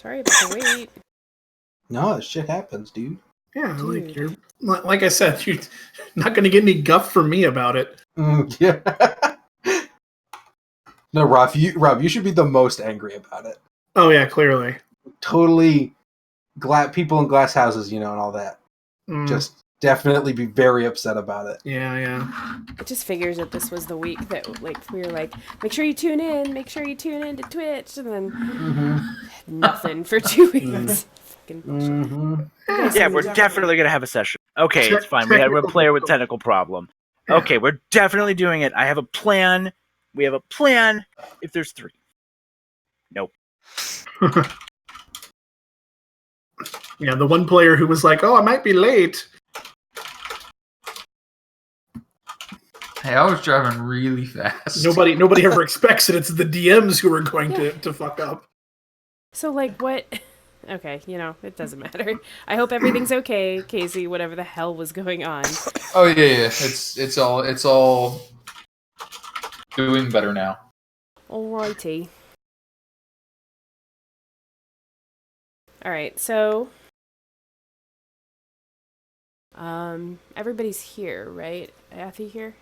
Sorry about the wait. No, this shit happens, dude. Yeah, Dude. like I said, you're not going to get any guff from me about it. Yeah. No, Rob, you should be the most angry about it. Oh yeah, clearly. Totally, people in glass houses, and all that. Just definitely be very upset about it. Yeah. It just figures that this was the week that we were like, make sure you tune in to Twitch, and then nothing for 2 weeks. Yeah, we're definitely gonna have a session. Okay, it's fine. We had a player with technical problem. Okay, we're definitely doing it. I have a plan. We have a plan. If there's 3, nope. Yeah, the one player who was like, "Oh, I might be late." Hey, I was driving really fast. Nobody ever expects it. It's the DMs who are going to fuck up. So, like, what? Okay, it doesn't matter. I hope everything's okay, Casey. Whatever the hell was going on. Oh yeah. It's all doing better now. Alrighty. Alright, so everybody's here, right? Athy here?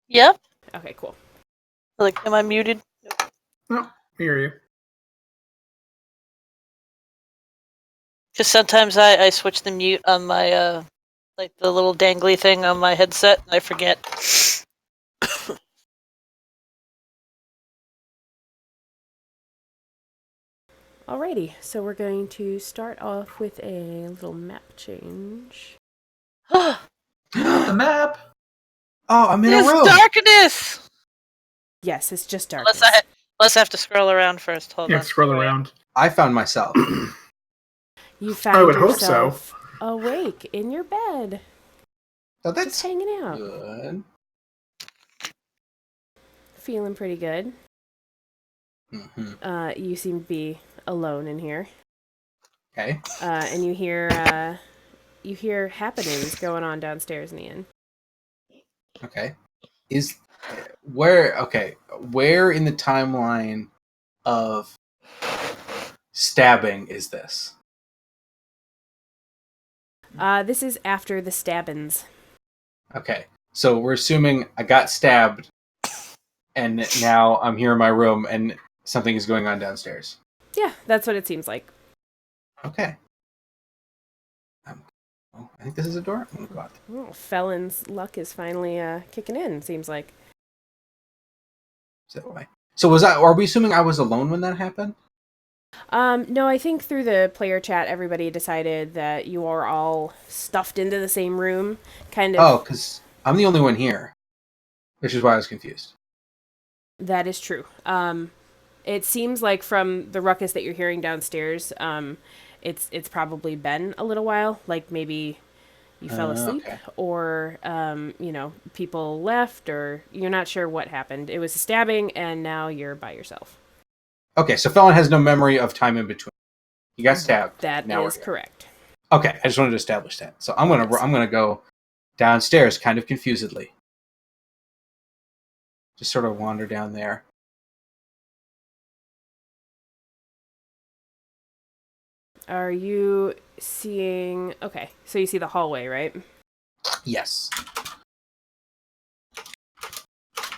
Yep. Okay, cool. Like, am I muted? No, I hear you. Because sometimes I switch the mute on my, like the little dangly thing on my headset, and I forget. Alrighty, so we're going to start off with a little map change. The map. Oh, I'm in a room. It's darkness! Yes, it's just darkness. Unless I have to scroll around first. Hold on. Scroll around. I found myself. You found I would hope yourself awake in your bed. Oh, that's just hanging out. good. Feeling pretty good. Mm-hmm. You seem to be alone in here. Okay. And you hear happenings going on downstairs in the inn. Okay. Where in the timeline of stabbing is this? This is after the stabbings. Okay. So we're assuming I got stabbed and now I'm here in my room and something is going on downstairs. Yeah, that's what it seems like. Okay. I think this is a door. I'm gonna go out. Oh, Felon's luck is finally kicking in, seems like. Is that why? So are we assuming I was alone when that happened? No, I think through the player chat, everybody decided that you are all stuffed into the same room, kind of. Oh, because I'm the only one here, which is why I was confused. That is true. It seems like from the ruckus that you're hearing downstairs, it's probably been a little while. Like maybe you fell asleep, okay. or people left, or you're not sure what happened. It was a stabbing, and now you're by yourself. Okay, so Felon has no memory of time in between. He got stabbed. That now is correct. Okay, I just wanted to establish that. So I'm gonna go downstairs, kind of confusedly. Just sort of wander down there. Are you seeing... Okay, so you see the hallway, right? Yes.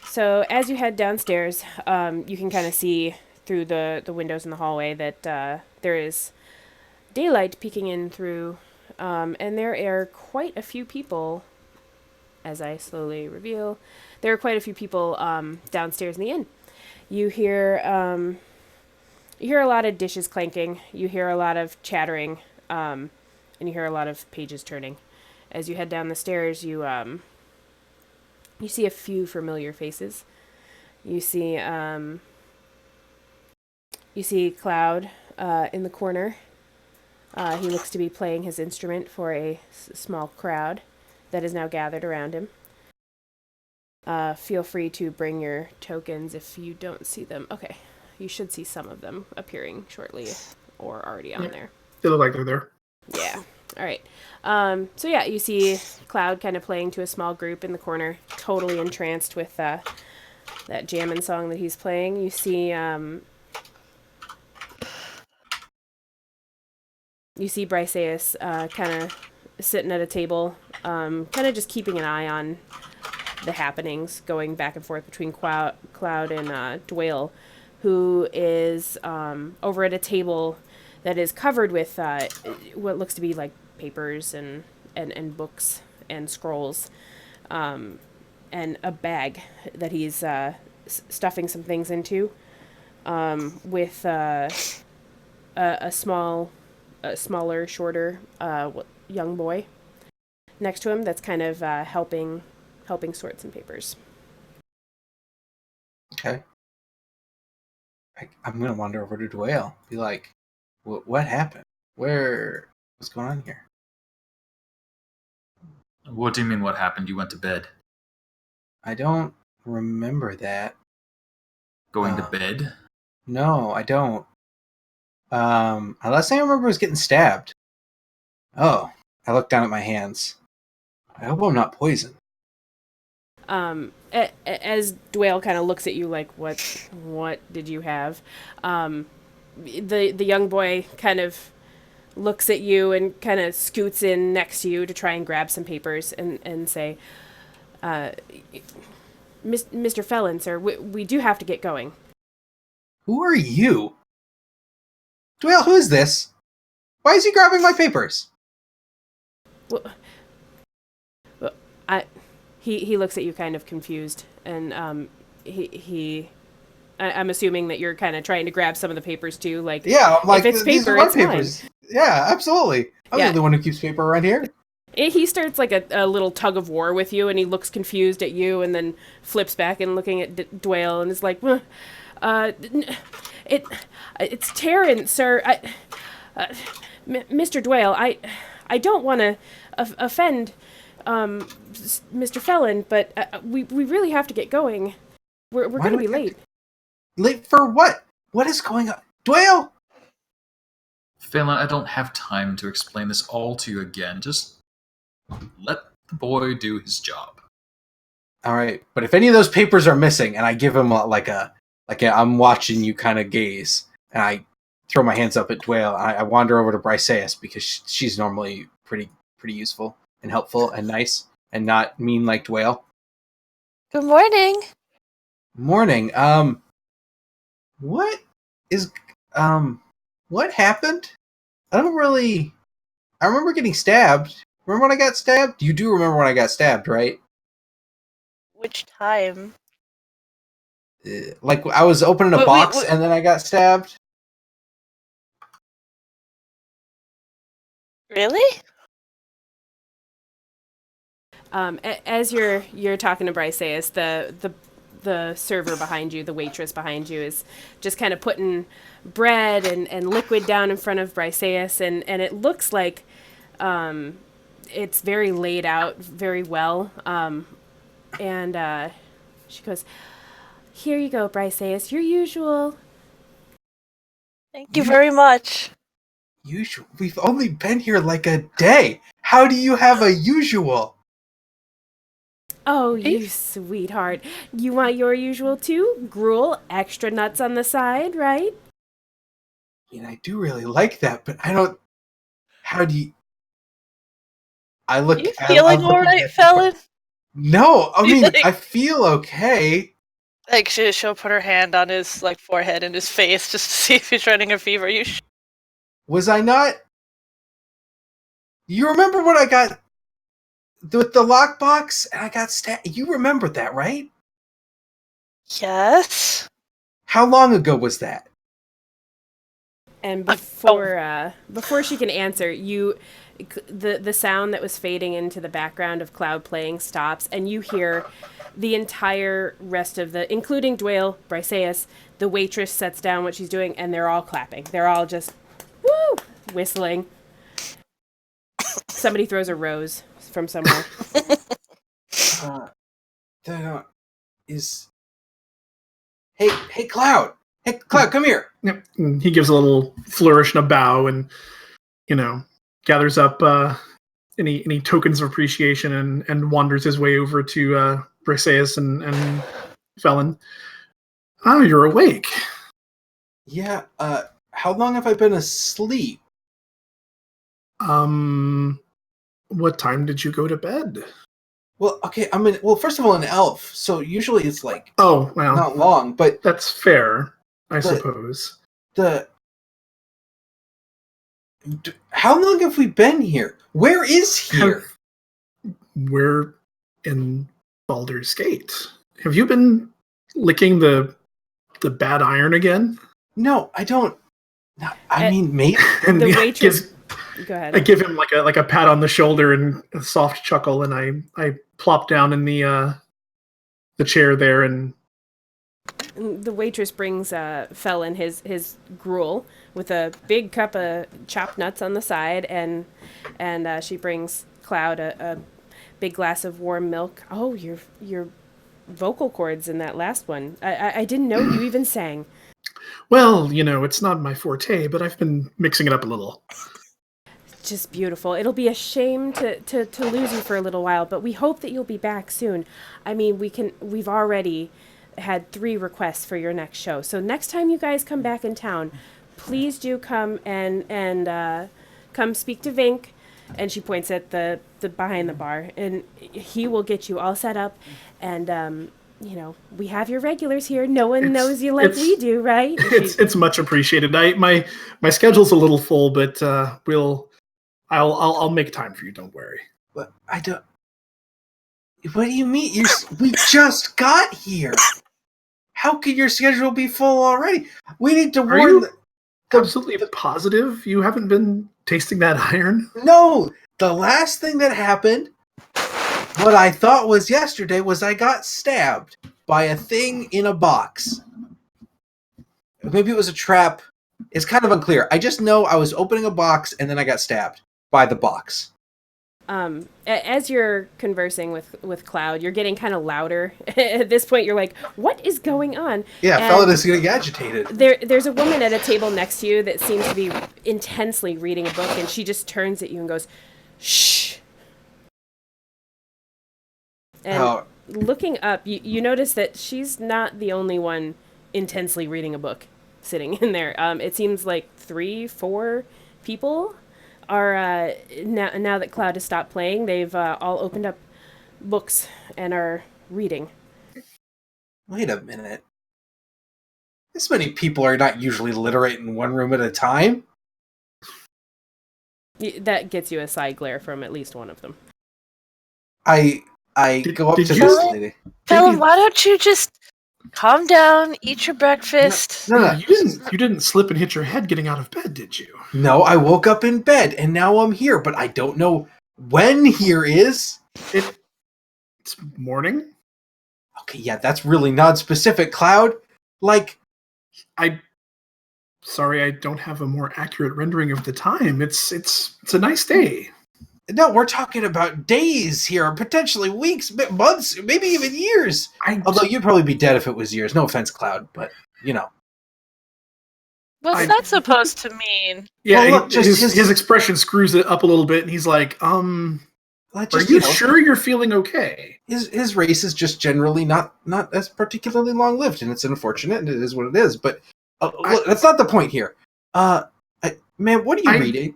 So as you head downstairs, you can kind of see through the windows in the hallway that there is daylight peeking in through, and there are quite a few people, as I slowly reveal, there are quite a few people downstairs in the inn. You hear a lot of dishes clanking, you hear a lot of chattering, and you hear a lot of pages turning. As you head down the stairs, you see a few familiar faces. You see Cloud in the corner. He looks to be playing his instrument for a small crowd that is now gathered around him. Feel free to bring your tokens if you don't see them. Okay, you should see some of them appearing shortly or already on there. They look like they're there. Yeah. All right. So yeah, you see Cloud kind of playing to a small group in the corner, totally entranced with that jammin' song that he's playing. You see You see Briseus kind of sitting at a table, kind of just keeping an eye on the happenings going back and forth between Cloud and Dwale, who is over at a table that is covered with what looks to be like papers and books and scrolls, and a bag that he's stuffing some things into, with a smaller, shorter young boy next to him that's kind of helping sort some papers. Okay. I'm gonna wander over to Dwale. Be like, what happened? What's going on here? What do you mean what happened? You went to bed. I don't remember that. Going to bed? No, I don't. Last thing I remember was getting stabbed. Oh, I looked down at my hands. I hope I'm not poisoned. As Dwale kind of looks at you like, what did you have? The young boy kind of looks at you and kind of scoots in next to you to try and grab some papers and say, Mr. Felon, sir, we do have to get going. Who are you? Dwale, who is this? Why is he grabbing my papers? Well, he looks at you kind of confused, and I'm assuming that you're kind of trying to grab some of the papers too. Like, yeah, I'm like, if it's these paper, are my it's papers. mine. Yeah, absolutely. I'm Yeah. the one who keeps paper around here. He starts like a little tug of war with you, and he looks confused at you, and then flips back and looking at Dwale, and is like, it's Terran, sir. Mr. Dwale, I don't want to offend Mr. Felon, but we really have to get going. We're going to be late. Late for what? What is going on? Dwale! Phelan, I don't have time to explain this all to you again. Just let the boy do his job. All right, but if any of those papers are missing, and I give him like a I'm watching you kind of gaze, and I throw my hands up at Dwale, and I wander over to Briseus because she's normally pretty useful and helpful and nice and not mean like Dwale. Good morning. Morning. What is what happened? I remember getting stabbed. Remember when I got stabbed? You do remember when I got stabbed, right? Which time? Like I was opening a box and then I got stabbed. Really? As you're talking to Briseus, the server behind you, the waitress behind you, is just kind of putting bread and liquid down in front of Briseus, and it looks like it's very laid out very well. And she goes, "Here you go, Briseus, your usual." Thank you very much. Usual? We've only been here like a day. How do you have a usual? Oh, you sweetheart. You want your usual too? Gruel, extra nuts on the side, right? I mean, I do really like that, but I don't... How do you... I look... You feeling alright, Felon? No, I mean, I feel okay. Like, she'll put her hand on his, like, forehead and his face just to see if he's running a fever. Was I not... You remember when I got... With the lockbox, and I got stabbed? You remember that, right? Yes. How long ago was that? And before she can answer, the sound that was fading into the background of Cloud playing stops, and you hear the entire rest of including Dwale, Briseus, the waitress sets down what she's doing, and they're all clapping. They're all just, woo, whistling. Somebody throws a rose from somewhere. Hey, Cloud! Hey, Cloud, come here! Yep. And he gives a little flourish and a bow, and gathers up any tokens of appreciation, and wanders his way over to Briseus and Felon. Oh, you're awake. Yeah. How long have I been asleep? What time did you go to bed? Well, okay, first of all, an elf, so usually it's like Oh, well, not long, but that's fair, I The- suppose. how long have we been here? Where is here? We're in Baldur's Gate. Have you been licking the bad iron again? No, I don't. No, I Uh, mean, maybe. And The he waitress- gives- Go ahead. I give him like a pat on the shoulder and a soft chuckle, and I plop down in the chair there, and The waitress brings Felon his gruel with a big cup of chopped nuts on the side, and she brings Cloud a big glass of warm milk. Oh, your vocal cords in that last one. I didn't know you even sang. well, it's not my forte, but I've been mixing it up a little. Just beautiful. It'll be a shame to lose you for a little while, but we hope that you'll be back soon. I mean, we've already had 3 requests for your next show. So next time you guys come back in town, please do come and come speak to Vink. And she points at the behind the bar, and he will get you all set up. And we have your regulars here. No one knows you like we do, right? It's much appreciated. My schedule's a little full, but I'll make time for you. Don't worry. But I don't. What do you mean? We just got here. How could your schedule be full already? We need to Are warn. you absolutely positive you haven't been tasting that iron? No, the last thing that happened, what I thought was yesterday, was I got stabbed by a thing in a box. Maybe it was a trap. It's kind of unclear. I just know I was opening a box and then I got stabbed by the box. As you're conversing with Cloud, you're getting kind of louder. At this point, you're like, "What is going on?" Yeah, And fella is getting agitated. There's a woman at a table next to you that seems to be intensely reading a book, and she just turns at you and goes, "Shh." And Oh. looking up, you notice that she's not the only one intensely reading a book sitting in there. It seems like 3-4 people are now that Cloud has stopped playing, they've all opened up books and are reading. Wait a minute. This many people are not usually literate in one room at a time. That gets you a side glare from at least one of them. I go up did to you- this lady. Felon, why don't you just calm down, eat your breakfast? No. You didn't slip and hit your head getting out of bed, did you? No, I woke up in bed and now I'm here, but I don't know when here is. It's morning. Okay, yeah, that's really non-specific, Cloud. Like, Sorry, I don't have a more accurate rendering of the time. It's a nice day. no, we're talking about days here, potentially weeks, months, maybe even years. Although you'd probably be dead if it was years. No offense, Cloud, but, What's that supposed to mean? Yeah, Well, look, his expression screws it up a little bit, and he's like, Are you sure you're feeling okay? His race is just generally not as particularly long-lived, and it's unfortunate, and it is what it is, but look, that's not the point here. Man, what are you reading?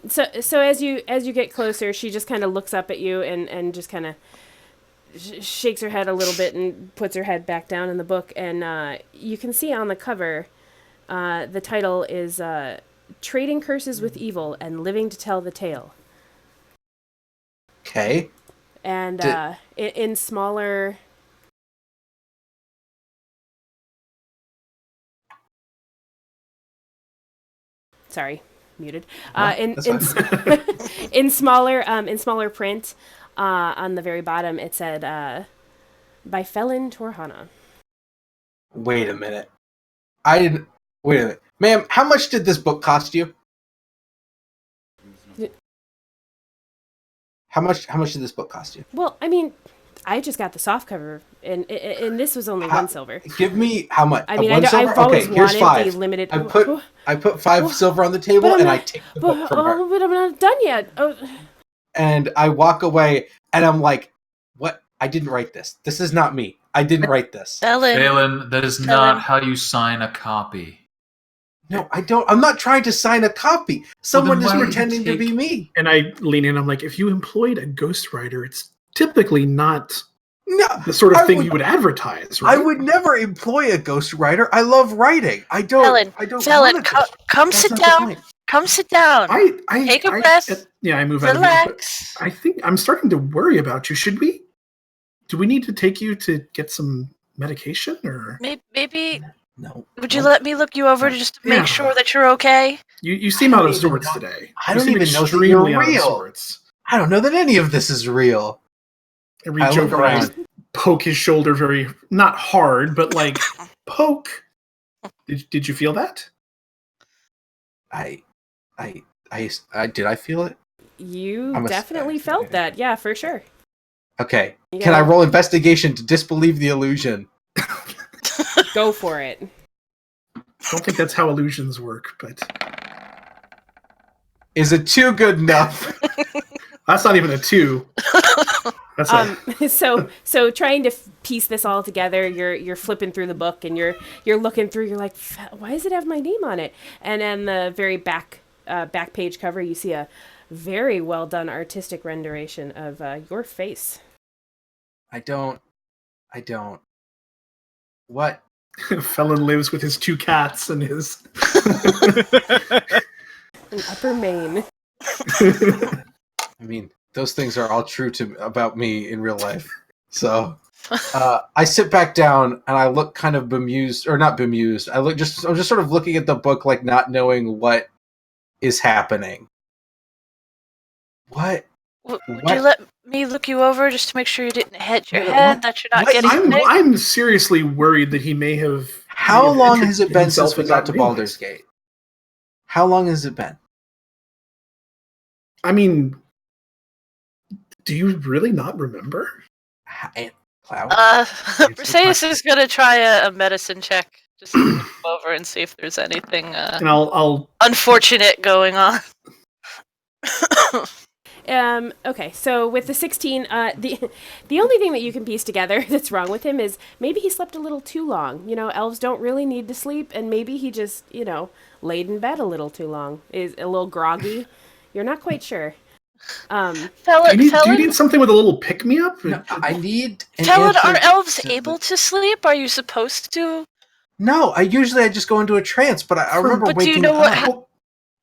So as you get closer, she just kind of looks up at you and just kind of shakes her head a little bit and puts her head back down in the book, and you can see on the cover, the title is Trading Curses with Evil and Living to Tell the Tale. Okay. And in smaller... Sorry, muted. In smaller print, on the very bottom, it said, by Felon Torhana. Wait a minute. Wait a minute. Ma'am, how much did this book cost you? How much did this book cost you? Well, I mean, I just got the soft cover, and this was only 1 silver. Give me how much? I mean, One silver? I've always Okay, here's wanted 5. the limited... I put 5 silver on the table, and I take the book from her. But I'm not done yet. Oh. And I walk away, and I'm like, what? I didn't write this. This is not me. I didn't write this. Felon. Phelan, that is not how you sign a copy. No, I don't. I'm not trying to sign a copy. Someone then is why don't you pretending to be take- me. And I lean in. I'm like, if you employed a ghostwriter, it's typically not No, the sort of I thing would- you would advertise, I right? would never employ a ghostwriter. I love writing. I don't. Felon, I don't. Felon, want a come, ghost- come That's sit not the down. point. Come sit down. Take a breath. Yeah, I move out of here. But Relax. I think I'm starting to worry about you. Should we? Do we need to take you to get some medication, or Maybe. No. Would you no. let me look you over just to Yeah. make sure that you're okay? you seem out of even sorts know- today? I You don't seem even know that extremely you're out of real. sorts. I don't know that any of this is real. I I reach look over and I around. poke his shoulder very, not hard, but like poke. Did you feel that? I did. I feel it. You I'm a definitely spec, felt yeah. that. Yeah, for sure. Okay. You Can I gotta roll investigation to disbelieve the illusion? go for it. I don't think that's how illusions work, but Is it too good enough? that's not even a 2. That's So trying to piece this all together, you're flipping through the book and you're looking through. You're like, why does it have my name on it? And on the very back page cover, you see a very well done artistic rendition of your face. I don't. What? Felon lives with his 2 cats and his. An upper Maine. I mean, those things are all true about me in real life. So I sit back down and I look kind of bemused, or not bemused. I'm just sort of looking at the book, like not knowing what is happening. What? Would What? you let me look you over just to make sure you didn't hit your What? head, that you're not What? getting sick? I'm seriously worried that he may have. How may have long injured has it been himself since we and got not to realized. Baldur's Gate? How long has it been? I mean, do you really not remember? Cloud? Briseis is gonna try a medicine check. Just to look over and see if there's anything And I'll unfortunate going on. Okay, so with the 16, the only thing that you can piece together that's wrong with him is maybe he slept a little too long. You know, elves don't really need to sleep, and maybe he just, laid in bed a little too long. Is a little groggy. You're not quite sure. do you need something with a little pick me up? No, I need an Felon, answer are elves to able to sleep? Are you supposed to? No, I just go into a trance, but I remember But do you waking know what up.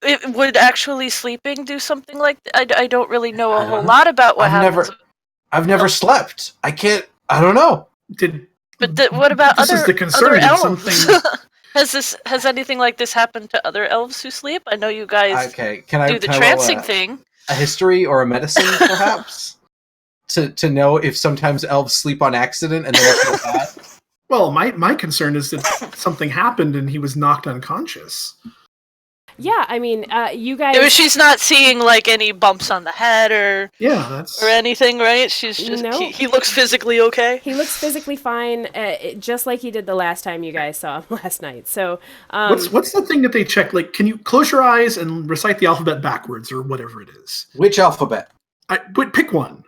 It would actually sleeping do something like I don't really know I a don't whole know. lot about what I've happens. I've never slept. I don't know. What about This is other the concern, other did elves? something- Has anything like this happened to other elves who sleep? I know you guys Okay, can I do the can I roll trancing thing. a history or a medicine, perhaps, to know if sometimes elves sleep on accident and then they feel bad? Well, my concern is that something happened and he was knocked unconscious. Yeah, I mean, you guys. She's not seeing like any bumps on the head or Yeah, anything, right? She's just No. he looks physically okay. He looks physically fine, just like he did the last time you guys saw him last night. So, what's the thing that they check? Like, can you close your eyes and recite the alphabet backwards or whatever it is? Which alphabet? But pick one.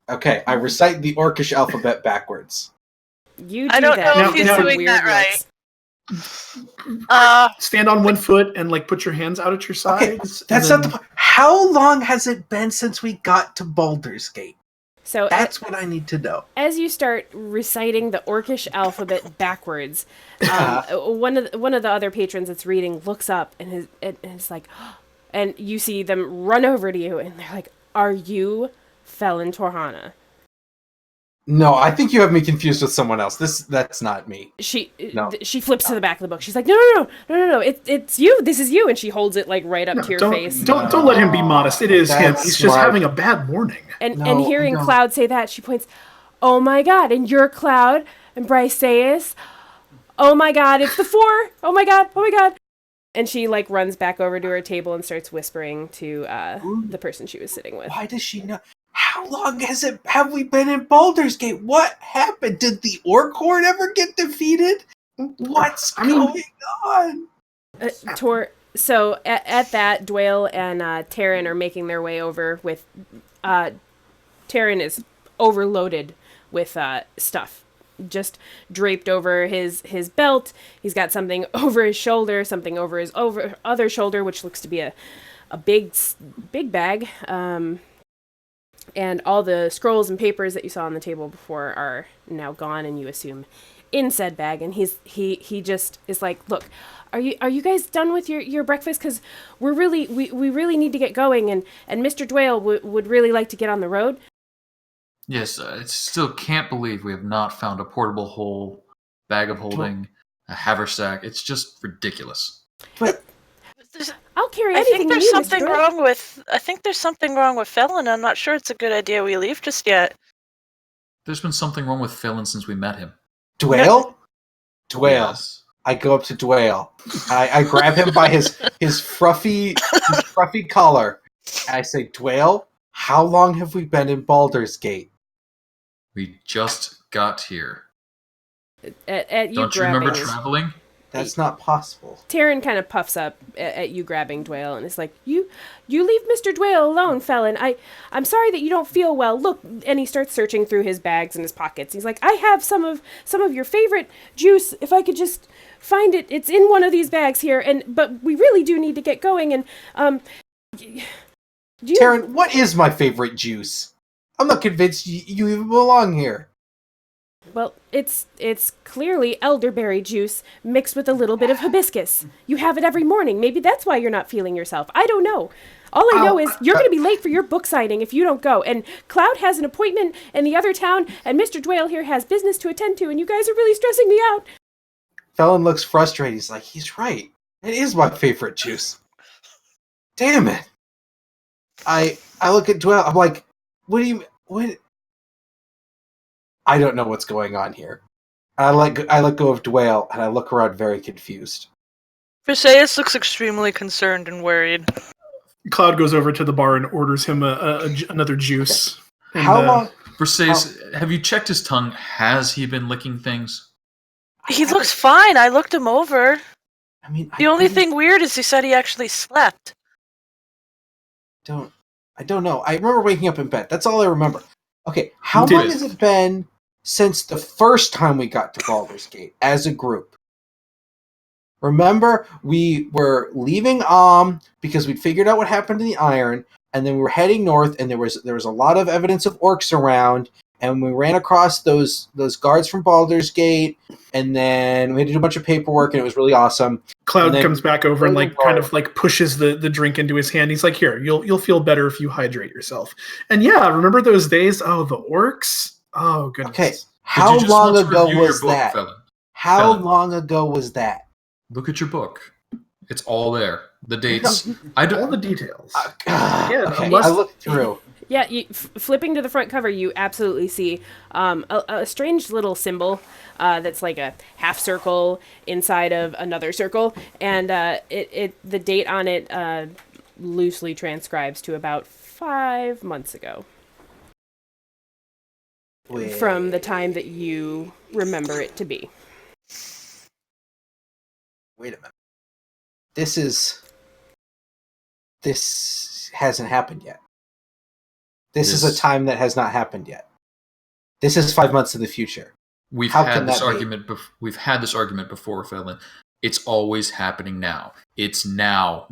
Okay, I recite the Orcish alphabet backwards. you do I don't that. know if You he's get some doing weird that right. looks. Stand on one foot and like put your hands out at your Okay, sides. that's and not the point. How long has it been since we got to Baldur's Gate? So That's what I need to know. as you start reciting the Orcish alphabet backwards, one of the other patrons that's reading looks up and is like, and you see them run over to you and they're like, "Are you Felon Torhana?" No, I think you have me confused with someone else. That's not me. She No. she flips to the back of the book. She's like, no, it's you. This is you, and she holds it like right up No, to your don't, face. don't let him be modest. It is him. That's He's just smart. having a bad morning. And No, and hearing no. Cloud say that, she points, "Oh my God!" And you're Cloud, and Briseis. Oh my God! It's the 4. Oh my God! Oh my God! And she like runs back over to her table and starts whispering to the person she was sitting with. Why does she know? How long have we been in Baldur's Gate? What happened? Did the Orc Horde ever get defeated? What's going on? So at that, Dwayne and Taryn are making their way over with. Taryn is overloaded with stuff. just draped over his belt. He's got something over his shoulder, something over his other shoulder, which looks to be a big bag. And all the scrolls and papers that you saw on the table before are now gone, and you assume in said bag. And he just is like, look, are you guys done with your breakfast? Because we really need to get going, and Mr. Dwale would really like to get on the road. Yes, I still can't believe we have not found a portable whole bag of holding, a haversack. It's just ridiculous. But I'll carry I anything think you there's need, something Mr. Dwale. wrong with. I think there's something wrong with Felon. I'm not sure it's a good idea we leave just yet. There's been something wrong with Phelan since we met him. Dwale? Dwale. Yes. I go up to Dwale. I grab him by his fruffy collar. And I say, Dwale, how long have we been in Baldur's Gate? We just got here. At you Don't you remember grabbing. traveling? That's not possible. Taryn kind of puffs up at you grabbing Dwale, and it's like, you leave Mr. Dwale alone, Felon. I'm sorry that you don't feel well. Look, and he starts searching through his bags and his pockets. He's like, I have some of your favorite juice. If I could just find it, it's in one of these bags here. But we really do need to get going. And Taryn, what is my favorite juice? I'm not convinced you even belong here. Well, it's clearly elderberry juice mixed with a little bit of hibiscus. You have it every morning. Maybe that's why you're not feeling yourself. I don't know. All I know is you're going to be late for your book signing if you don't go. And Cloud has an appointment in the other town, and Mr. Dwale here has business to attend to, and you guys are really stressing me out. Felon looks frustrated. He's like, he's right. It is my favorite juice. Damn it. I look at Dwale. I'm like, what? I don't know what's going on here. I let go of Dwale, and I look around very confused. Briseis looks extremely concerned and worried. Cloud goes over to the bar and orders him another juice. Okay. And, How long? Briseis, have you checked his tongue? Has he been licking things? He looks fine. I looked him over. I mean, The only thing weird is he said he actually slept. I don't know. I remember waking up in bed. That's all I remember. Okay, how Did long it? has it been since the first time we got to Baldur's Gate as a group? Remember, we were leaving because we'd figured out what happened to the iron, and then we were heading north, and there was a lot of evidence of orcs around, and we ran across those guards from Baldur's Gate, and then we had to do a bunch of paperwork, and it was really awesome. Cloud then- comes back over and kind of pushes the drink into his hand. He's like, "Here, you'll feel better if you hydrate yourself." And yeah, remember those days? Oh, the orcs. Oh goodness. Okay, Did how you just long want to ago review your was book, that? Felon? How Felon. long ago was that? Look at your book. It's all there. The dates. I All don't. the details. Okay, unless- I looked through. Yeah, flipping to the front cover, you absolutely see a strange little symbol that's like a half circle inside of another circle, and the date on it loosely transcribes to about 5 months ago from the time that you remember it to be. Wait a minute. This hasn't happened yet. This is a time that has not happened yet. This is 5 months in the future. We've How had can this that be? argument. We've had this argument before, Felon. It's always happening now. It's now.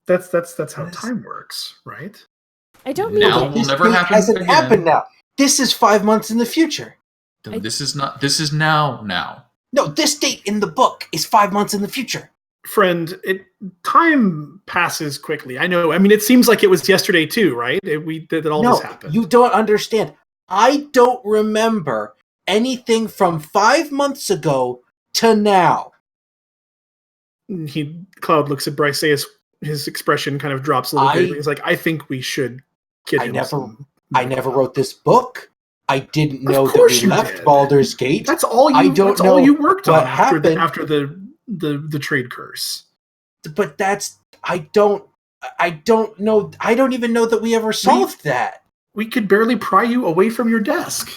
That's how time works, right? I don't mean Now to. will never This happen hasn't again. happened now. This is 5 months in the future. No, this is not. This is now. No, this date in the book is 5 months in the future. Friend, time passes quickly. I know. I mean, it seems like it was yesterday too, right? That all No, this happened. you don't understand. I don't remember anything from 5 months ago to now. Cloud looks at Briseis. His expression kind of drops a little bit. He's like, "I think we should get him some I never wrote this book. I didn't know that course we you left did. Baldur's Gate. That's all you. I don't that's know all you worked what on after happened. the trade curse. But I don't know. I don't even know that we ever solved that. We could barely pry you away from your desk.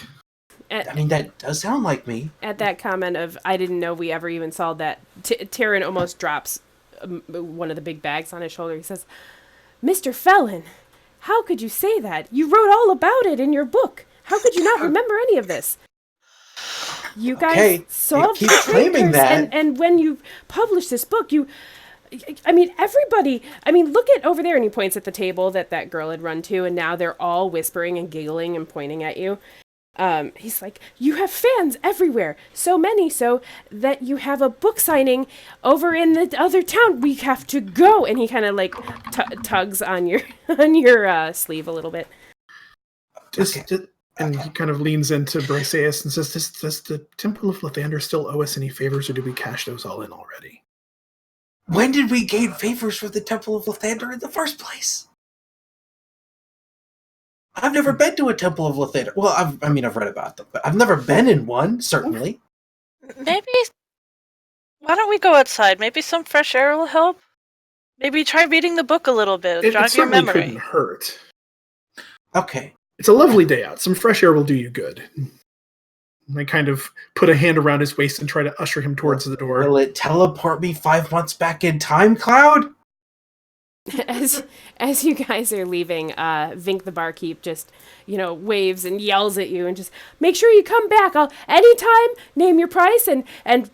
I mean, that does sound like me. At that comment of, I didn't know we ever even solved that, Taryn almost drops one of the big bags on his shoulder. He says, Mr. Felon, how could you say that? You wrote all about it in your book. How could you not remember any of this? You guys Okay, solved keep the trade claiming curse, that. and when you publish this book, everybody, look at over there, and he points at the table that girl had run to, and now they're all whispering and giggling and pointing at you. He's like, you have fans everywhere, so many so that you have a book signing over in the other town. We have to go, and he kind of like tugs on your sleeve a little bit. And he kind of leans into Briseis and says, does the Temple of Lathander still owe us any favors, or did we cash those all in already? When did we gain favors for the Temple of Lathander in the first place? I've never been to a Temple of Lathander. Well, I've read about them, but I've never been in one, certainly. Maybe, why don't we go outside? Maybe some fresh air will help? Maybe try reading the book a little bit, It jog your certainly memory. couldn't hurt. Okay. It's a lovely day out. Some fresh air will do you good. And I kind of put a hand around his waist and try to usher him towards the door. Will it teleport me 5 months back in time, Cloud? As you guys are leaving, Vink the barkeep just, waves and yells at you and just make sure you come back. I'll anytime name your price and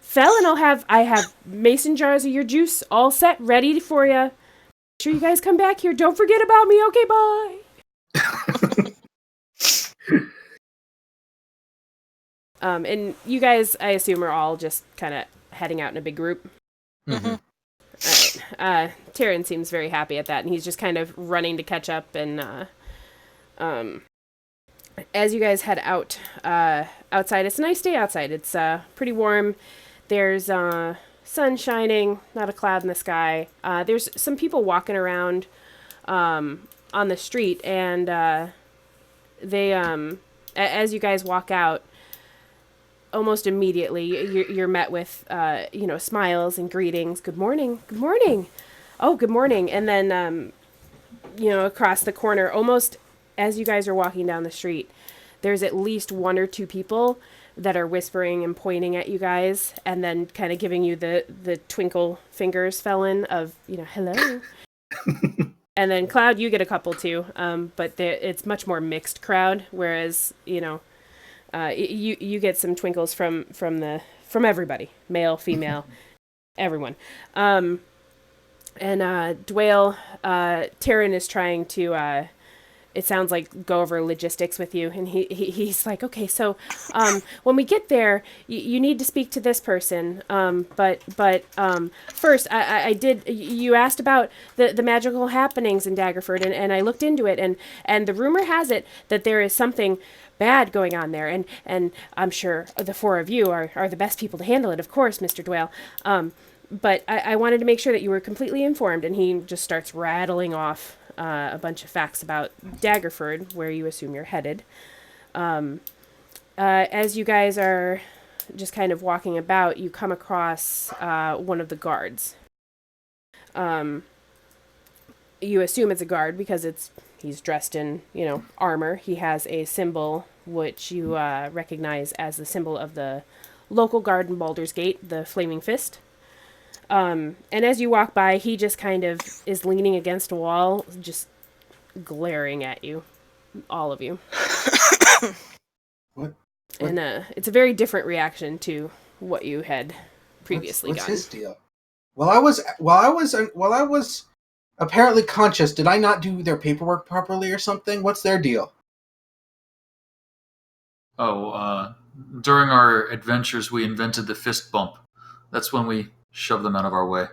Felon, I have mason jars of your juice all set ready for you. Make sure you guys come back here. Don't forget about me. Okay, bye. And you guys, I assume, are all just kind of heading out in a big group. Mm-hmm. All right. Tyrion seems very happy at that, and he's just kind of running to catch up. And as you guys head out outside, it's a nice day outside. It's pretty warm. There's sun shining, not a cloud in the sky. There's some people walking around on the street, and they as you guys walk out, almost immediately you're met with smiles and greetings. Good morning. Oh, good morning. And then across the corner, almost as you guys are walking down the street, there's at least one or two people that are whispering and pointing at you guys, and then kind of giving you the twinkle fingers, Felon, of hello. And then Cloud, you get a couple too, but it's much more mixed crowd, whereas you get some twinkles from everybody, male, female, everyone. And Dwayne, Taryn is trying to, it sounds like, go over logistics with you, and he's like, okay, so when we get there, you need to speak to this person. But first, I did. You asked about the magical happenings in Daggerford, and I looked into it, and the rumor has it that there is something bad going on there, and I'm sure the four of you are the best people to handle it, of course, Mr. Dwayne. But I wanted to make sure that you were completely informed, and he just starts rattling off a bunch of facts about Daggerford, where you assume you're headed. As you guys are just kind of walking about, you come across one of the guards. You assume it's a guard because he's dressed in, armor. He has a symbol which you recognize as the symbol of the local guard in Baldur's Gate, the Flaming Fist. And as you walk by, he just kind of is leaning against a wall, just glaring at you, all of you. What? And it's a very different reaction to what you had previously What's gotten. his deal? While I was apparently conscious, did I not do their paperwork properly or something? What's their deal? During our adventures, we invented the fist bump. That's when we shove them out of our way.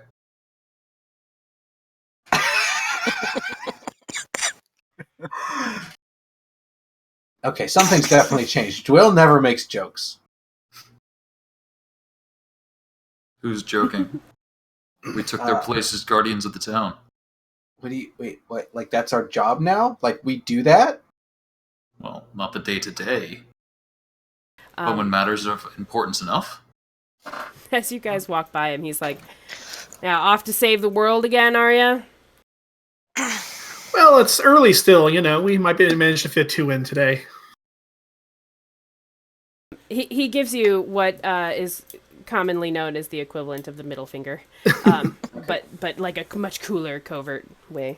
Okay, something's definitely changed. Dwayne never makes jokes. Who's joking? We took their place as guardians of the town. What, like that's our job now? Like we do that? Well, not the day-to-day. But when matters are of importance enough. As you guys walk by him, he's like, "Now off to save the world again, are you?" Well, it's early still, we might be managed to fit 2 in today. He gives you what is commonly known as the equivalent of the middle finger, but like a much cooler, covert way.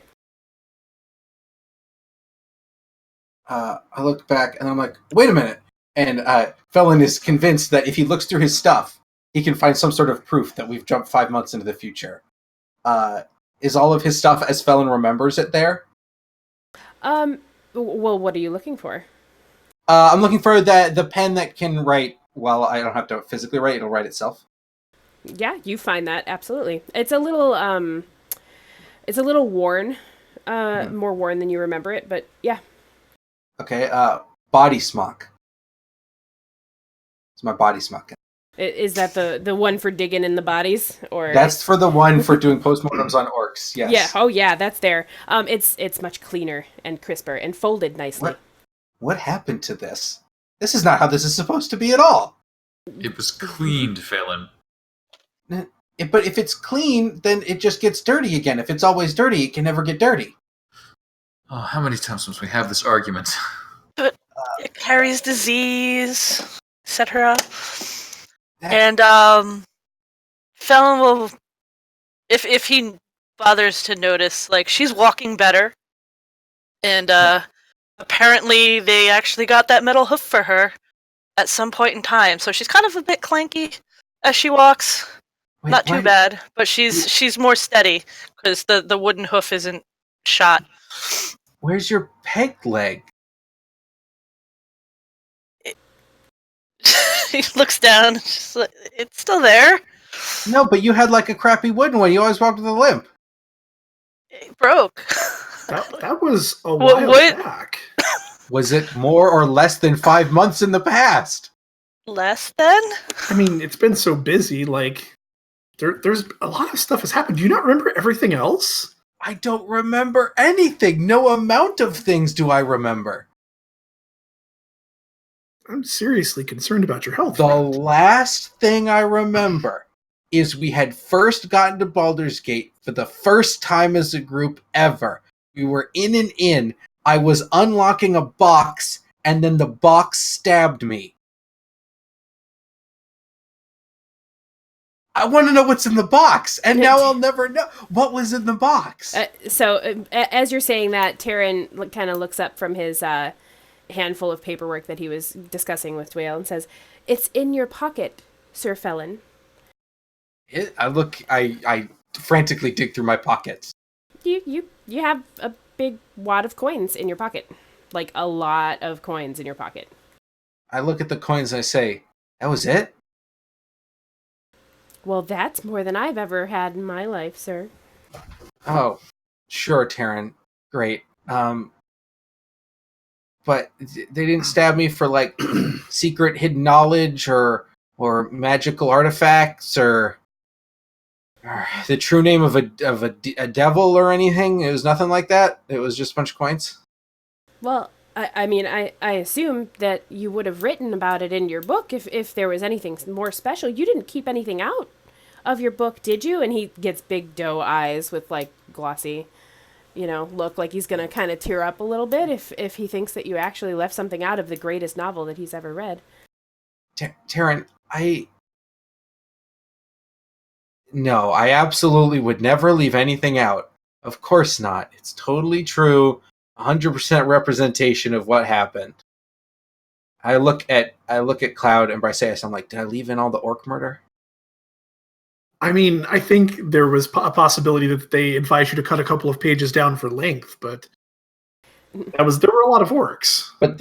I looked back and I'm like, wait a minute. And Felon is convinced that if he looks through his stuff, he can find some sort of proof that we've jumped 5 months into the future. Is all of his stuff as Felon remembers it there? Well, what are you looking for? I'm looking for the pen that can write. Well, I don't have to physically write; it'll write itself. Yeah, you find that absolutely. It's a little worn, more worn than you remember it, but yeah. Okay. Body smock. It's my body smock. Is that the one for digging in the bodies, or that's for the one for doing postmortems on orcs? Yes. Yeah. Oh, yeah. That's there. It's much cleaner and crisper and folded nicely. What happened to this? This is not how this is supposed to be at all. It was cleaned, Phelan. But if it's clean, then it just gets dirty again. If it's always dirty, it can never get dirty. Oh, how many times must we have this argument? But it carries disease, etc. And Felon will, if he bothers to notice, like, she's walking better, and apparently they actually got that metal hoof for her at some point in time, so she's kind of a bit clanky as she walks. Wait, Not too bad, but she's more steady because the wooden hoof isn't shot. Where's your peg leg? He looks down. Just like, it's still there. No, but you had like a crappy wooden one. You always walked with a limp. It broke. That was a while back. Was it more or less than 5 months in the past? Less than? I mean, it's been so busy. Like, there's a lot of stuff has happened. Do you not remember everything else? I don't remember anything. No amount of things do I remember. I'm seriously concerned about your health. The friend. last thing I remember is we had first gotten to Baldur's Gate for the first time as a group ever. We were in an inn. I was unlocking a box, and then the box stabbed me. I want to know what's in the box, and now I'll never know what was in the box. As you're saying that, Taryn kind of looks up from his handful of paperwork that he was discussing with Dwayne and says, "It's in your pocket, Sir Felon." I frantically dig through my pockets. You have a big wad of coins in your pocket, like a lot of coins in your pocket. I look at the coins and I say, "That was it?" Well, that's more than I've ever had in my life, sir. Oh, sure, Taryn. Great. But they didn't stab me for like secret hidden knowledge or magical artifacts or the true name of a devil or anything. It was nothing like that. It was just a bunch of coins. Well, I mean, I assume that you would have written about it in your book if there was anything more special. You didn't keep anything out of your book, did you? And he gets big doe eyes with like glossy, look like he's going to kind of tear up a little bit if he thinks that you actually left something out of the greatest novel that he's ever read. Taryn, No, I absolutely would never leave anything out. Of course not. It's totally true. 100% representation of what happened. I look at Cloud and Briseis. I'm like, did I leave in all the orc murder? I mean, I think there was a possibility that they advised you to cut a couple of pages down for length, but there were a lot of orcs. But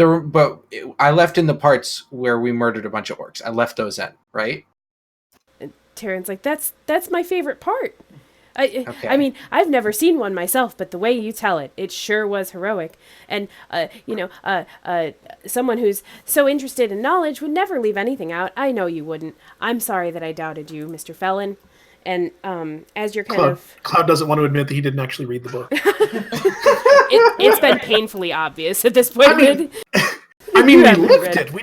I left in the parts where we murdered a bunch of orcs. I left those in, right? And Taryn's like, that's my favorite part. Okay. I mean, I've never seen one myself, but the way you tell it, it sure was heroic. And, someone who's so interested in knowledge would never leave anything out. I know you wouldn't. I'm sorry that I doubted you, Mr. Felon. And as you're Cloud doesn't want to admit that he didn't actually read the book. It's been painfully obvious at this point. I mean, we lived it.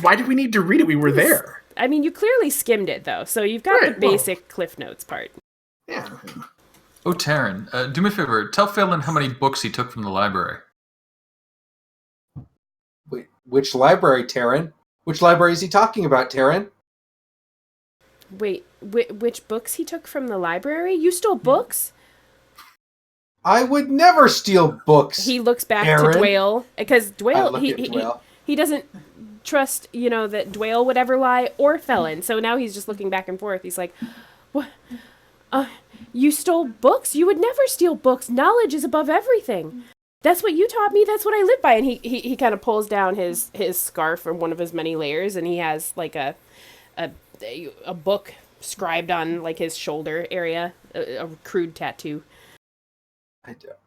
Why did we need to read it? We were there. I mean, you clearly skimmed it, though, so you've got the basic Cliff Notes part. Yeah. Oh, Taryn, do me a favor. Tell Phelan how many books he took from the library. Wait, which library, Taryn? Which library is he talking about, Taryn? Wait, which books he took from the library? You stole books? I would never steal books. He looks back Taryn. to Dwayne, because Dwayne, Dwayne. he doesn't trust, that Dwayne would ever lie or Felon. So now he's just looking back and forth. He's like, what? You stole books? You would never steal books. Knowledge is above everything. That's what you taught me. That's what I live by. And he kind of pulls down his scarf from one of his many layers, and he has like a book scribed on like his shoulder area, a crude tattoo.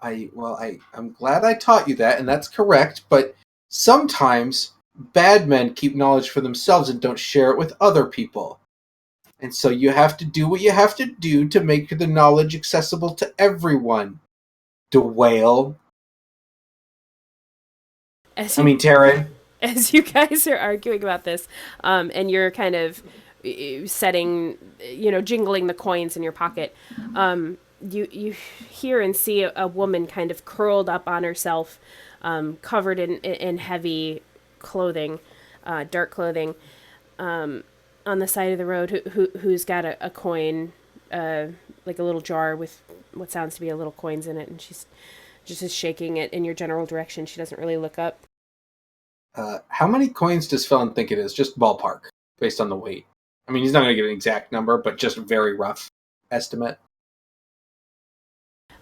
I'm glad I taught you that, and that's correct, but sometimes bad men keep knowledge for themselves and don't share it with other people. And so you have to do what you have to do to make the knowledge accessible to everyone. Dwayne. Taryn. As you guys are arguing about this, and you're kind of setting, jingling the coins in your pocket, you hear and see a woman kind of curled up on herself, covered in heavy clothing, dark clothing, on the side of the road, who's got a coin, like a little jar with what sounds to be a little coins in it, and she's just is shaking it in your general direction. She doesn't really look up. How many coins does Felon think it is? Just ballpark, based on the weight. I mean, he's not going to get an exact number, but just a very rough estimate.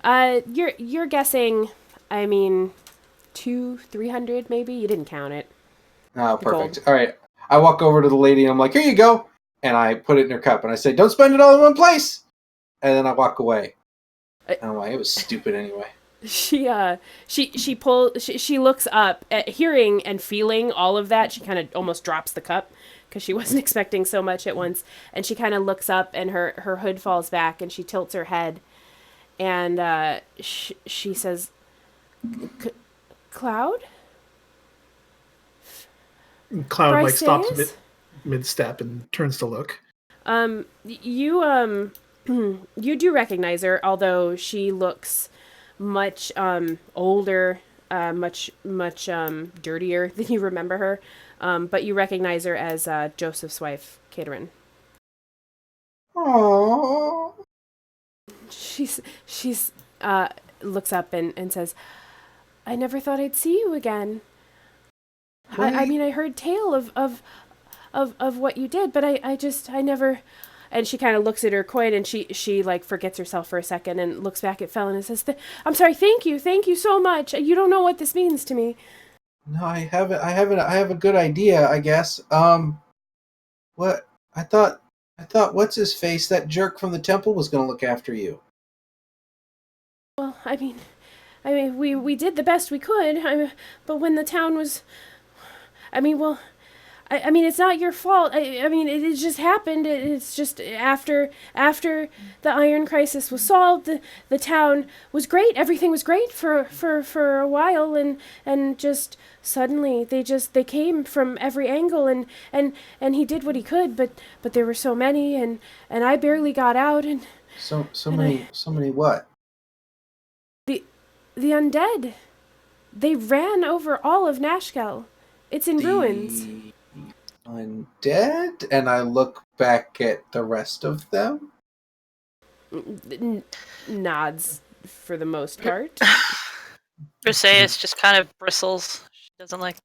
You're guessing, 200-300 maybe? You didn't count it. Oh, perfect. All right. I walk over to the lady and I'm like, here you go. And I put it in her cup and I say, don't spend it all in one place. And then I walk away. I don't know why. It was stupid anyway. She looks up at hearing and feeling all of that. She kind of almost drops the cup because she wasn't expecting so much at once. And she kind of looks up and her hood falls back and she tilts her head. And she says, Cloud? Cloud like stops mid-step and turns to look. You do recognize her, although she looks much older, much dirtier than you remember her. But you recognize her as Joseph's wife, Caterin. Aww. She's looks up and says, I never thought I'd see you again. I heard tale of what you did, but I never. And she kind of looks at her coin and she like forgets herself for a second and looks back at Felon and says, I'm sorry, thank you so much. You don't know what this means to me. No, I have a good idea, I guess. What? I thought what's his face, that jerk from the temple, was going to look after you. Well, we did the best we could. But when the town was, it's not your fault. It just happened. It's just after the Iron Crisis was solved, the town was great. Everything was great for a while, and just suddenly they came from every angle, and he did what he could, but there were so many, and I barely got out, and so many what? The undead. They ran over all of Nashkel. It's in ruins. Undead? And I look back at the rest of them? Nods for the most part. Briseis just kind of bristles. She doesn't like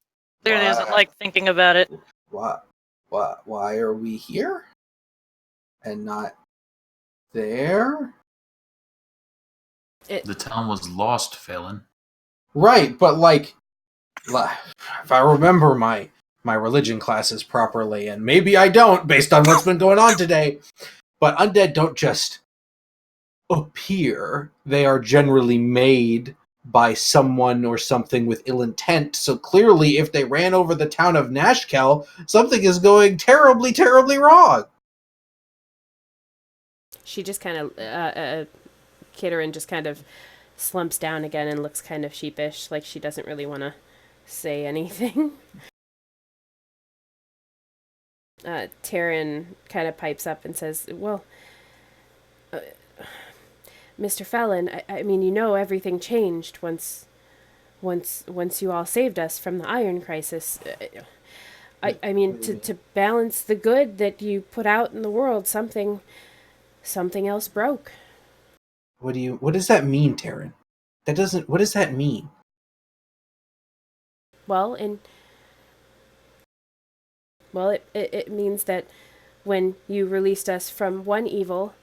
thinking about it. Why are we here? And not there? The town was lost, Phelan. Right, but if I remember my religion classes properly, and maybe I don't based on what's been going on today, but undead don't just appear. They are generally made by someone or something with ill intent. So clearly, if they ran over the town of Nashkel, something is going terribly, terribly wrong. She just kind of, Caterin just kind of slumps down again and looks kind of sheepish, like she doesn't really want to say anything. Taryn kind of pipes up and says, well, Mr. Felon, everything changed once you all saved us from the Iron Crisis. To balance the good that you put out in the world, something else broke. What does that mean, Taryn? What does that mean? Well, Well, it means that when you released us from one evil,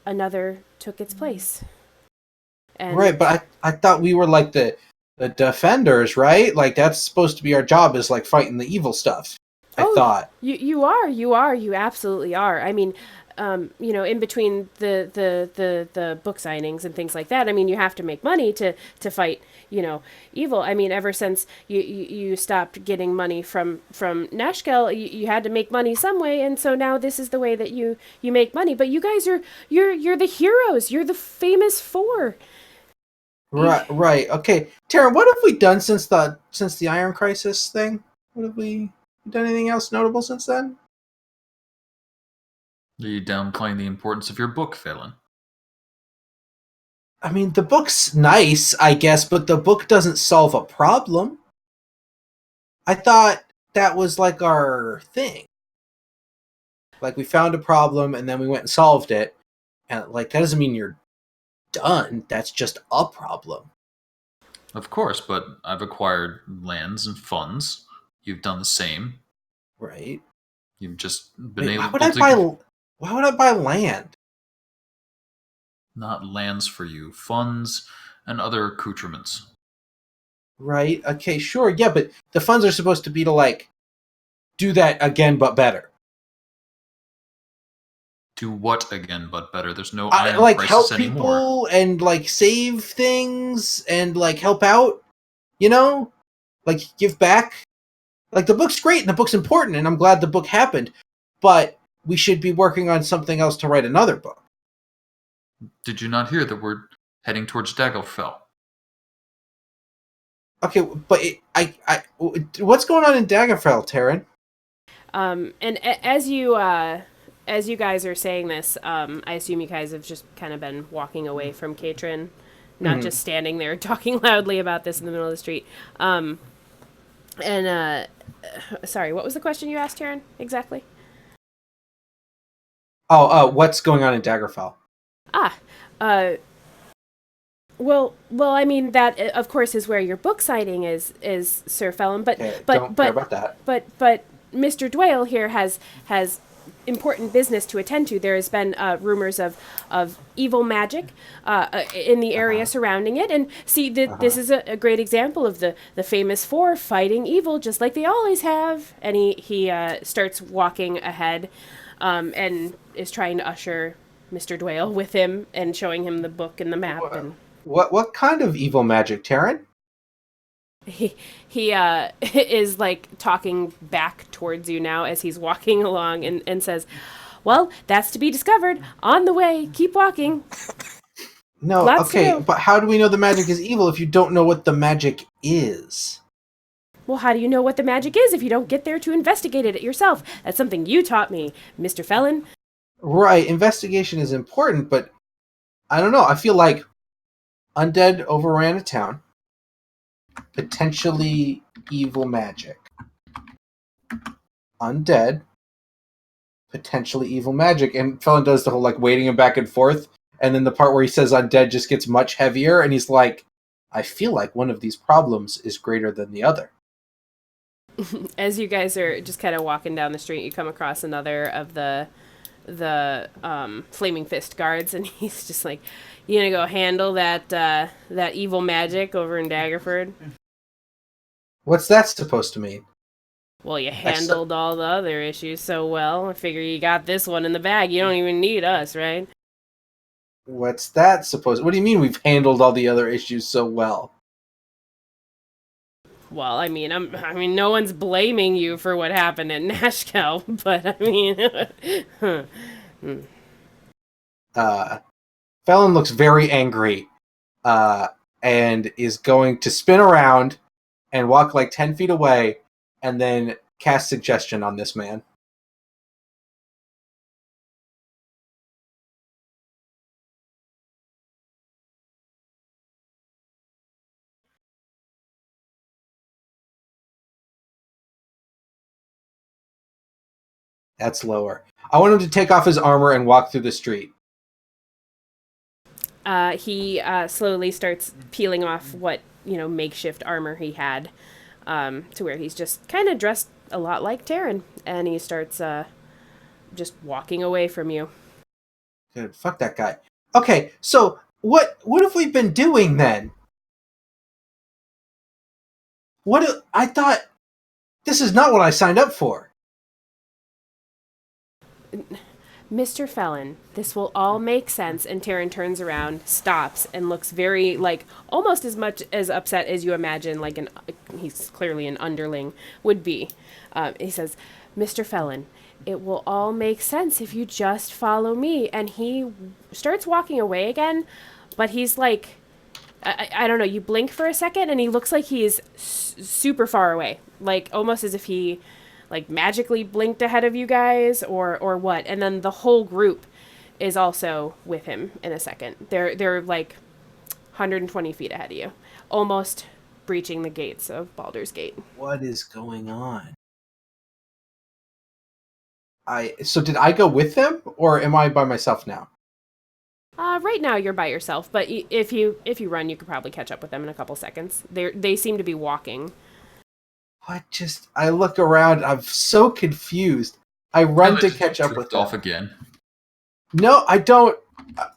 another took its place. And Right, but I thought we were like the defenders, right? Like that's supposed to be our job, is like fighting the evil stuff. I thought. You absolutely are. I mean, in between the book signings and things like that, I mean, you have to make money to fight, evil. I mean, ever since you stopped getting money from Nashkel, you had to make money some way, and so now this is the way that you make money. But you guys you're the heroes. You're the famous four. Right. Okay, Tara, what have we done since the Iron Crisis thing? What have we done? Anything else notable since then? Are you downplaying the importance of your book, Phelan? I mean, the book's nice, I guess, but the book doesn't solve a problem. I thought that was like our thing. Like we found a problem and then we went and solved it, and like that doesn't mean you're done. That's just a problem. Of course, but I've acquired lands and funds. You've done the same. Right. You've just been Wait, able why would I buy land? Not lands for you, funds and other accoutrements. Right. Okay, sure. Yeah, but the funds are supposed to be to like do that again but better. Do what again but better? There's no iron Like crisis help anymore. people and like save things and like help out, like give back. Like the book's great and the book's important and I'm glad the book happened, but we should be working on something else to write another book. Did you not hear that we're heading towards Daggerfell? Okay, but what's going on in Daggerfell, Taryn? And as you guys are saying this, I assume you guys have just kind of been walking away from Katrin, not just standing there talking loudly about this in the middle of the street. Sorry, what was the question you asked, Taryn, exactly? What's going on in Daggerfell? Well, I mean that of course is where your book signing is, Sir Felon. But Okay, but don't care about that. But Mr. Dwale here has important business to attend to. There has been rumors of evil magic in the area surrounding it, and see this is a great example of the famous four fighting evil, just like they always have. And he starts walking ahead, and is trying to usher Mr. Dwale with him and showing him the book and the map. And What kind of evil magic, Taryn? he is like talking back towards you now as he's walking along and says, well, that's to be discovered on the way. Keep walking. No, Lots to okay, do. but how do we know the magic is evil if you don't know what the magic is? Well, how do you know what the magic is if you don't get there to investigate it yourself? That's something you taught me, Mr. Felon. Right, investigation is important, but I don't know. I feel like undead overran a town. Potentially evil magic. Undead. Potentially evil magic. And Felon does the whole like waiting him back and forth. And then the part where he says undead just gets much heavier. And he's like, I feel like one of these problems is greater than the other. As you guys are just kind of walking down the street, you come across another of the Flaming Fist guards, and he's just like, you gonna go handle that evil magic over in Daggerford? What's that supposed to mean? Well, you handled all the other issues so well. I figure you got this one in the bag. You don't even need us, right? What's that supposed? What do you mean we've handled all the other issues so well? Well, I mean, no one's blaming you for what happened at Nashkel, but I mean, Felon looks very angry, and is going to spin around and walk like 10 feet away, and then cast suggestion on this man. That's lower. I want him to take off his armor and walk through the street. he slowly starts peeling off what makeshift armor he had, to where he's just kind of dressed a lot like Taryn, and he starts just walking away from you. Good. Fuck that guy. Okay, so what have we been doing then? I thought this is not what I signed up for. Mr. Felon, this will all make sense. And Taryn turns around, stops, and looks very, like, almost as much as upset as you imagine, like, he's clearly an underling, would be. He says, Mr. Felon, it will all make sense if you just follow me. And he starts walking away again, but he's like, I don't know, you blink for a second, and he looks like he's super far away. Like, almost as if he like magically blinked ahead of you guys or what. And then the whole group is also with him in a second. They're like 120 feet ahead of you, almost breaching the gates of Baldur's Gate. What is going on? So did I go with them, or am I by myself now? Right now you're by yourself, but if you run, you could probably catch up with them in a couple seconds. They seem to be walking. I look around, I'm so confused. I run to catch up with them. Off again. No, I don't.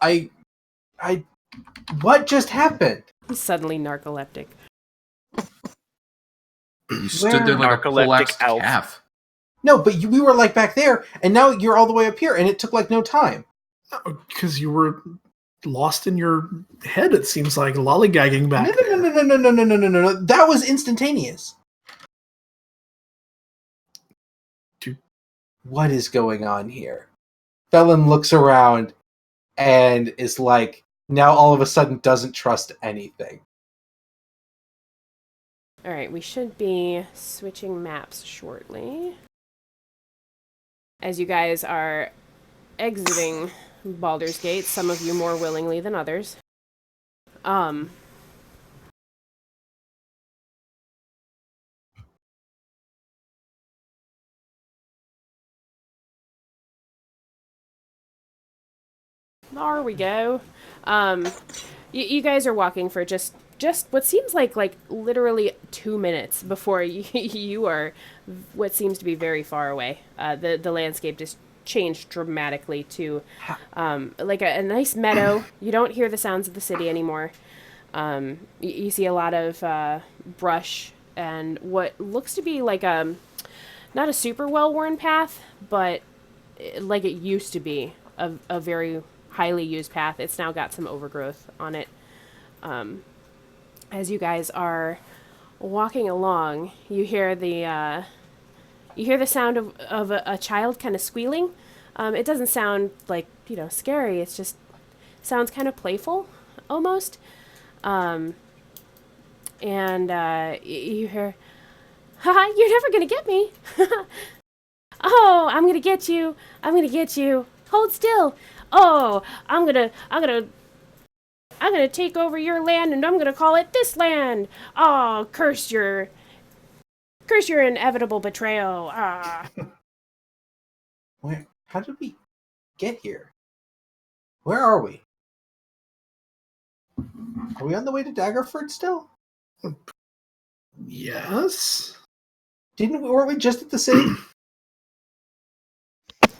I what just happened? He's suddenly narcoleptic. You stood there like a collapsed elf. calf. No, but we were like back there, and now you're all the way up here, and it took like no time. Because you were lost in your head, it seems like, lollygagging back. No. That was instantaneous. What is going on here? Felon looks around and is like, now all of a sudden doesn't trust anything. All right, we should be switching maps shortly. As you guys are exiting Baldur's Gate, some of you more willingly than others. There we go. You guys are walking for just what seems like literally 2 minutes before you are what seems to be very far away. The landscape just changed dramatically to like a nice meadow. You don't hear the sounds of the city anymore. You see a lot of brush and what looks to be like not a super well-worn path, but like it used to be a very highly used path. It's now got some overgrowth on it. As you guys are walking along, you hear the sound of a child kind of squealing. It doesn't sound like, scary. It's just sounds kind of playful, almost. And you hear, "Haha, you're never gonna get me." "Oh, I'm gonna get you. I'm gonna get you. Hold still. Oh, I'm gonna take over your land, and I'm gonna call it this land. Oh, curse your inevitable betrayal." Ah. How did we get here? Where are we? Are we on the way to Daggerford still? Yes. Weren't we just at the city?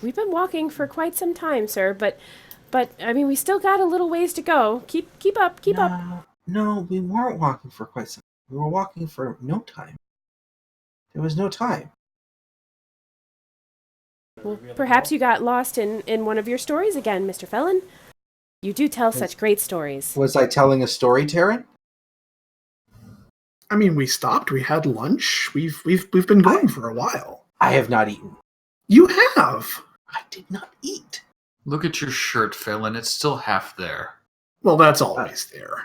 We've been walking for quite some time, sir, but I mean, we still got a little ways to go. Keep up. No, we weren't walking for quite some time. We were walking for no time. There was no time. Well, perhaps you got lost in one of your stories again, Mr. Felon. You do tell such great stories. Was I telling a story, Taryn? I mean, we stopped. We had lunch. We've been going for a while. I have not eaten. You have. I did not eat. Look at your shirt, Phelan. It's still half there. Well, that's always there.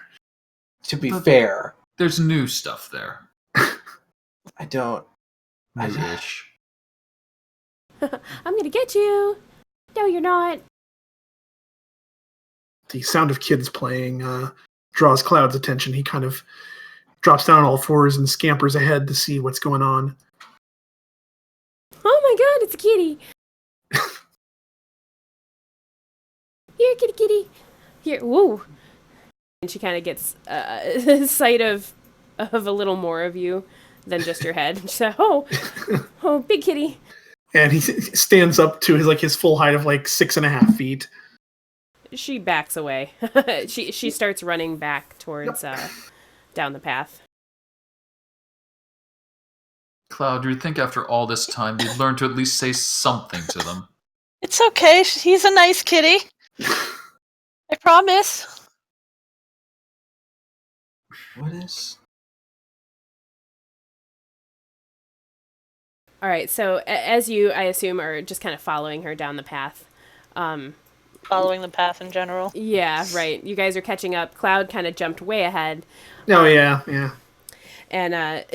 To be fair, There's new stuff there. I don't. New-ish. I'm gonna get you. No, you're not. The sound of kids playing draws Cloud's attention. He kind of drops down on all fours and scampers ahead to see what's going on. Oh my god, it's a kitty. Here, kitty. Here, woo. And she kind of gets sight of a little more of you than just your head. So, oh, big kitty. And he stands up to his full height of 6.5 feet. She backs away. she starts running back towards down the path. Cloud, you'd think after all this time you'd learn to at least say something to them. It's okay. He's a nice kitty. I promise. What is? All right, so as you, I assume, are just kind of following her down the path. Following the path in general. Yeah, right. You guys are catching up. Cloud kind of jumped way ahead. Oh, yeah. And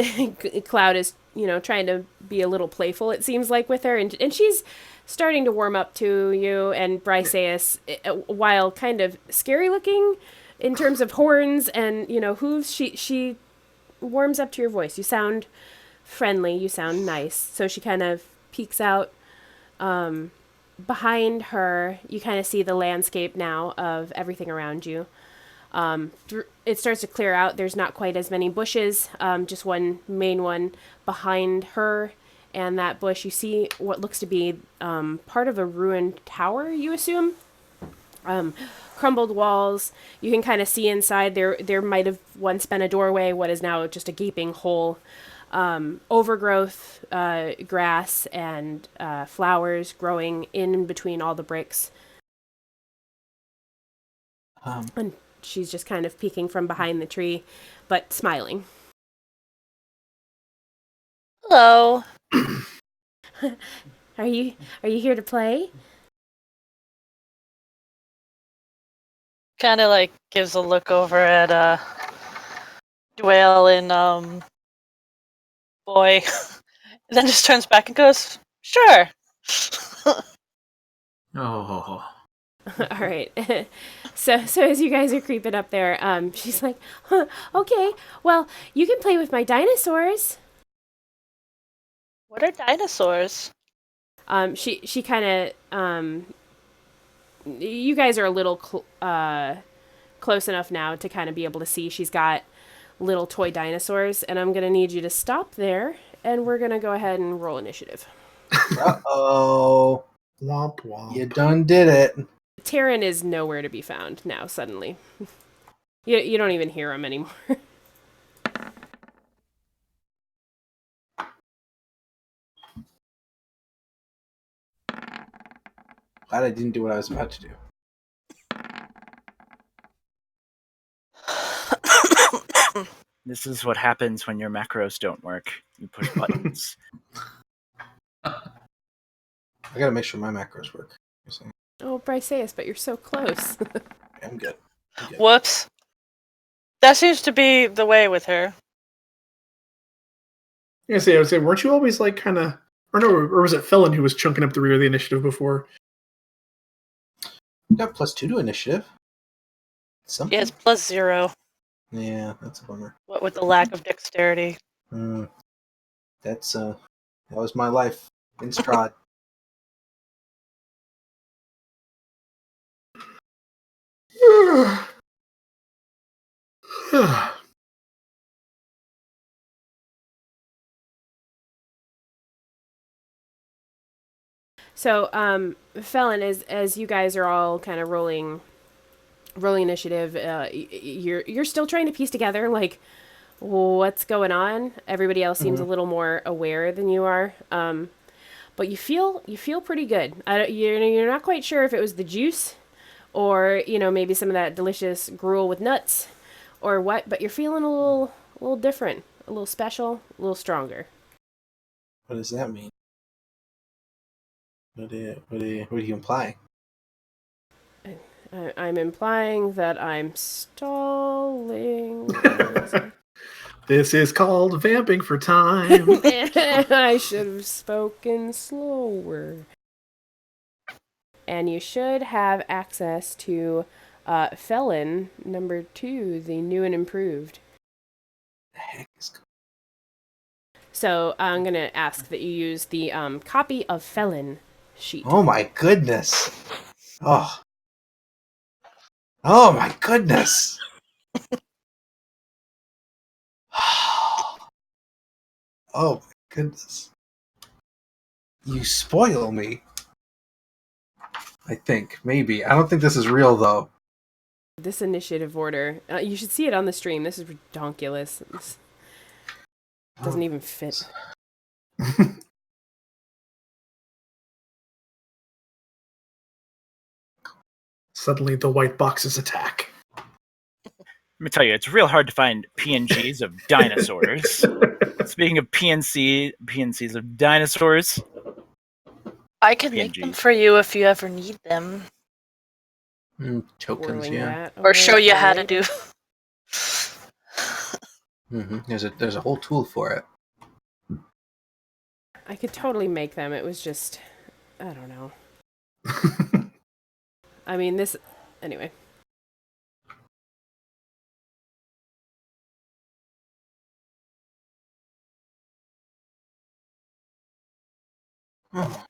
Cloud is, trying to be a little playful, it seems like, with her. And she's starting to warm up to you. And Briseis, while kind of scary looking in terms of horns and, hooves, she warms up to your voice. You sound friendly. You sound nice. So she kind of peeks out. Behind her, you kind of see the landscape now of everything around you. It starts to clear out. There's not quite as many bushes, just one main one behind her. And that bush, you see what looks to be part of a ruined tower, you assume. Crumbled walls. You can kind of see inside. There might have once been a doorway, what is now just a gaping hole. Overgrowth, grass, and flowers growing in between all the bricks. And she's just kind of peeking from behind the tree, but smiling. Hello. Are you here to play? Kind of gives a look over at Dwayne and Boy, and then just turns back and goes, "Sure." Oh. All right. So as you guys are creeping up there, she's like, huh, okay, well, you can play with my dinosaurs. What are dinosaurs? She kind of, you guys are a little close enough now to kind of be able to see she's got little toy dinosaurs, and I'm going to need you to stop there, and we're going to go ahead and roll initiative. Uh-oh. Womp womp. You done did it. Taryn is nowhere to be found now, suddenly. You don't even hear him anymore. Glad I didn't do what I was about to do. This is what happens when your macros don't work. You push buttons. I gotta make sure my macros work. Oh, Briseis, but you're so close. I'm good. Whoops. That seems to be the way with her. I would say, weren't you always kind of, or was it Felon who was chunking up the rear of the initiative before? You got +2 to initiative. Something? Yeah, it's +0. Yeah, that's a bummer. What with the lack of dexterity. That's that was my life in Strahd. So, Felon, as you guys are all kind of rolling initiative, you're still trying to piece together what's going on. Everybody else seems a little more aware than you are, but you feel pretty good. You're not quite sure if it was the juice, or maybe some of that delicious gruel with nuts, or what. But you're feeling a little different, a little special, a little stronger. What does that mean? What are you implying? I'm implying that I'm stalling. This is called vamping for time. I should have spoken slower. And you should have access to Felon number 2, the new and improved. The heck is going on? So I'm going to ask that you use the copy of Felon sheet. Oh my goodness. Oh my goodness. Oh my goodness. You spoil me. I think, maybe. I don't think this is real, though. This initiative order, you should see it on the stream. This is redonkulous. This doesn't even fit. Suddenly, the white boxes attack. Let me tell you, it's real hard to find PNGs of dinosaurs. Speaking of PNCs of dinosaurs, I can make them PNGs. for you if you ever need them. Tokens, Whirling yeah. that Or show away, you how to right? do. There's a whole tool for it. I could totally make them. It was just, I don't know. I mean, this, anyway.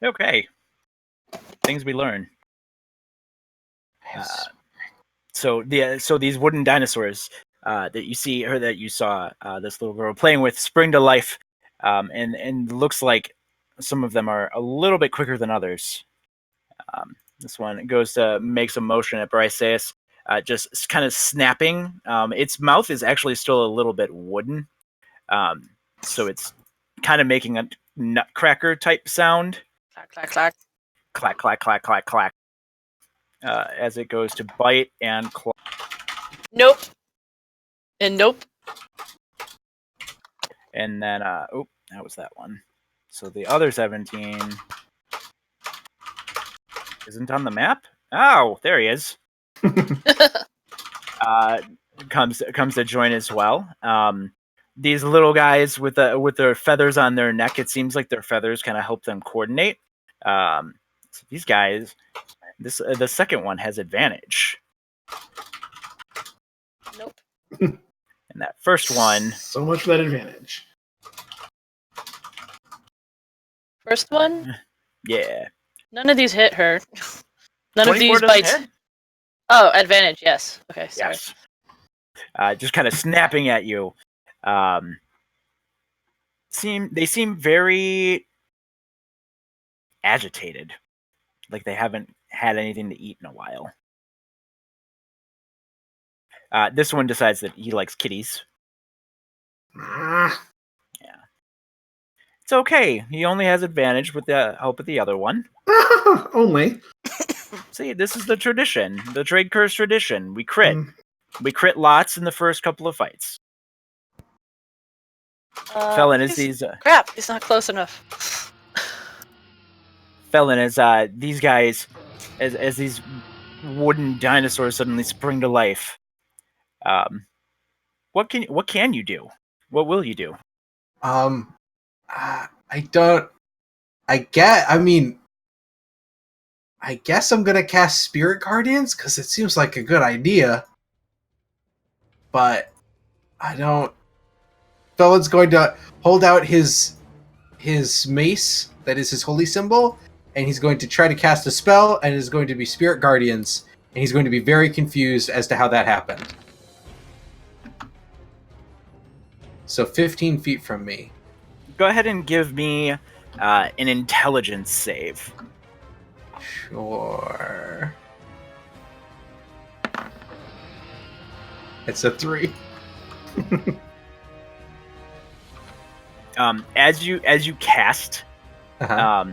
Okay. Things we learn. So these wooden dinosaurs that you see or that you saw this little girl playing with spring to life, and looks like some of them are a little bit quicker than others. This one goes to make some motion at Briseis, just kind of snapping. Its mouth is actually still a little bit wooden, so it's kind of making a nutcracker type sound. Clack, clack, clack. Clack, clack, clack, clack, clack. As it goes to bite and claw. Nope. And nope. And then, that was that one. So the other 17 isn't on the map? Oh, there he is. Comes to join as well. These little guys with their feathers on their neck, it seems like their feathers kind of help them coordinate. So these guys, the second one has advantage. Nope. And that first one, So much for that advantage. First one? yeah. None of these hit her. None of 24 these doesn't bites. hit? Oh, advantage, yes. Okay, sorry. Yes. Just kind of snapping at you. They seem very agitated, like they haven't had anything to eat in a while. This one decides that he likes kitties. Ah. Yeah, it's okay. He only has advantage with the help of the other one. Only. See, this is the tradition, the trade curse tradition. We crit. Mm. We crit lots in the first couple of fights. Felon is these. Crap, he's not close enough. Felon is these guys, as these wooden dinosaurs suddenly spring to life. What can you do? What will you do? I guess I'm gonna cast Spirit Guardians because it seems like a good idea. But I don't. Felon's going to hold out his mace, that is his holy symbol, and he's going to try to cast a spell, and it is going to be Spirit Guardians, and he's going to be very confused as to how that happened. So 15 feet from me. Go ahead and give me an intelligence save. Sure. It's a 3. As you cast, Uh-huh.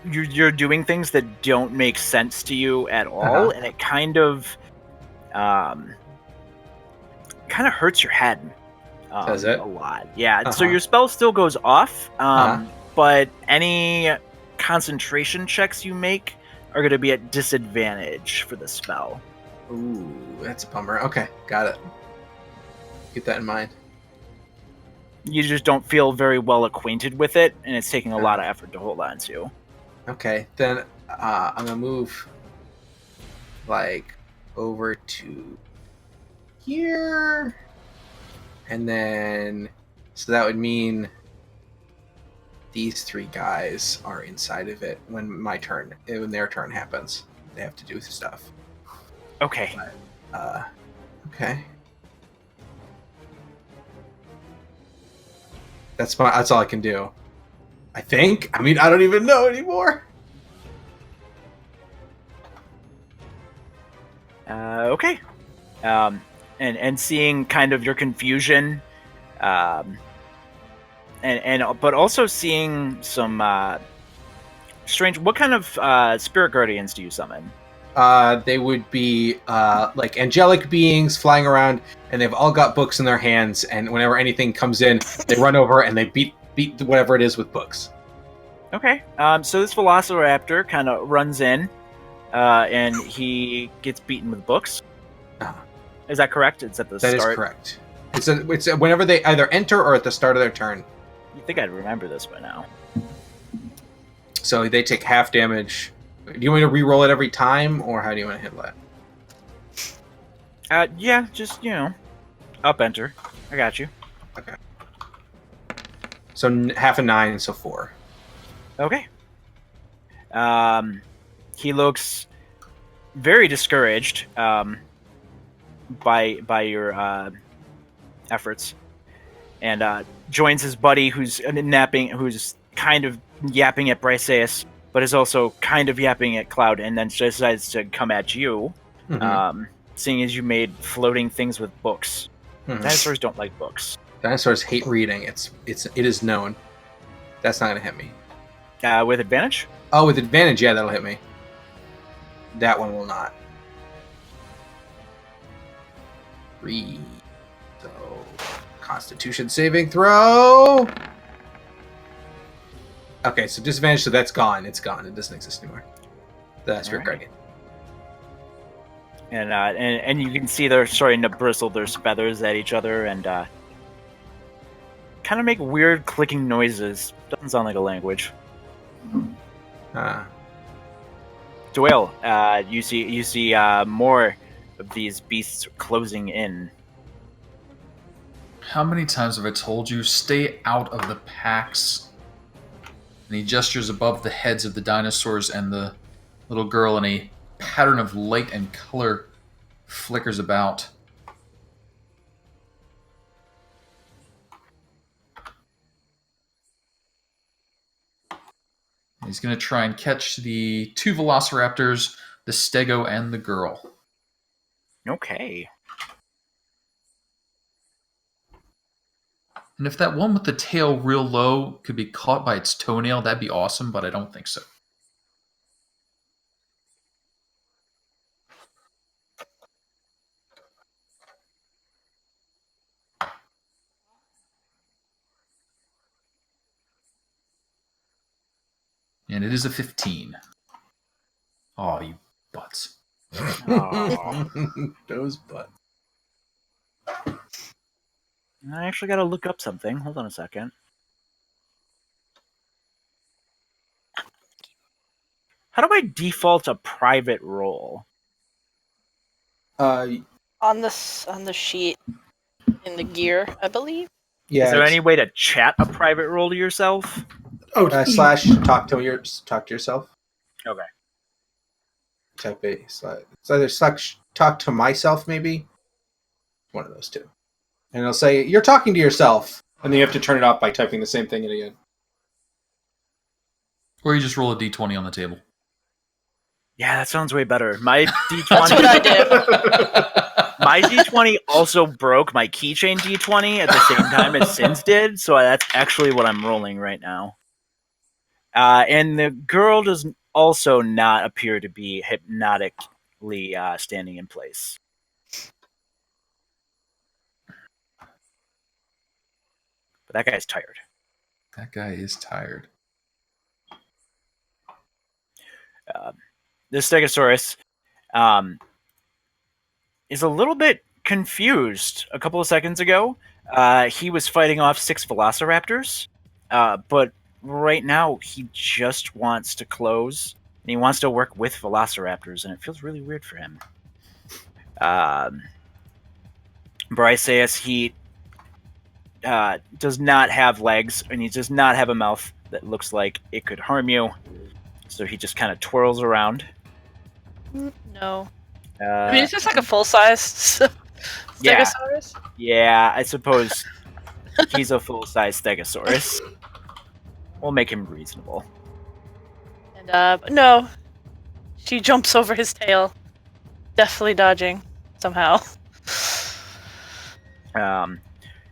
you're doing things that don't make sense to you at all, and it kind of hurts your head. Does it? A lot? Yeah. So your spell still goes off, but any concentration checks you make are going to be at disadvantage for the spell. Ooh, that's a bummer. Okay, got it. Keep that in mind. You just don't feel very well acquainted with it, and it's taking a lot of effort to hold on to. Okay, then I'm gonna move over to here, and then so that would mean these 3 guys are inside of it when their turn happens. They have to do stuff. Okay. Okay. That's all I can do. I think. I mean, I don't even know anymore. Okay. And seeing kind of your confusion, but also seeing some strange. What kind of spirit guardians do you summon? They would be like angelic beings flying around, and they've all got books in their hands. And whenever anything comes in, they run over and they beat whatever it is with books. Okay. So this Velociraptor kind of runs in, and he gets beaten with books. Is that correct? It's at the start. That is correct. It's whenever they either enter or at the start of their turn. You think I'd remember this by now? So they take half damage. Do you want me to re-roll it every time, or how do you want to handle that? Yeah, just up enter. I got you. Okay. So half a 9, so 4. Okay. He looks very discouraged by your efforts, and joins his buddy who's kind of yapping at Briseis, but is also kind of yapping at Cloud, and then decides to come at you, seeing as you made floating things with books. Dinosaurs don't like books. Dinosaurs hate reading. It is known. That's not going to hit me. With advantage? Oh, with advantage, yeah, that'll hit me. That one will not. 3. So, Constitution saving throw. Okay, so disadvantage, so that's gone. It's gone. It doesn't exist anymore. The Spirit Guardian. And you can see they're starting to bristle their feathers at each other and kind of make weird clicking noises. Doesn't sound like a language. Doyle, you see more of these beasts closing in. How many times have I told you, stay out of the packs? And he gestures above the heads of the dinosaurs and the little girl, and a pattern of light and color flickers about. He's going to try and catch the 2 velociraptors, the stego and the girl. Okay. And if that one with the tail real low could be caught by its toenail, that'd be awesome, but I don't think so. And it is a 15. Oh, you butts. Those butts. I actually got to look up something. Hold on a second. How do I default a private roll? On the sheet in the gear, I believe. Yeah. Is there any way to chat a private roll to yourself? Oh, slash talk to yourself. Okay. Type A. It's either slash talk to myself, maybe. One of those two. And it'll say, you're talking to yourself. And then you have to turn it off by typing the same thing in again. Or you just roll a d20 on the table. Yeah, that sounds way better. My D20. That's what I did. My D20 also broke my keychain D20 at the same time as Sin's did, so that's actually what I'm rolling right now. And the girl does also not appear to be hypnotically standing in place. But that guy's tired. That guy is tired. This Stegosaurus is a little bit confused. A couple of seconds ago, he was fighting off 6 velociraptors, but right now he just wants to close, and he wants to work with velociraptors, and it feels really weird for him. Briseis, he does not have legs, and he does not have a mouth that looks like it could harm you, so he just kind of twirls around. No. I mean, it's just like a full-size Stegosaurus. Yeah, I suppose He's a full-size Stegosaurus. We'll make him reasonable. And but no, she jumps over his tail, definitely dodging somehow. And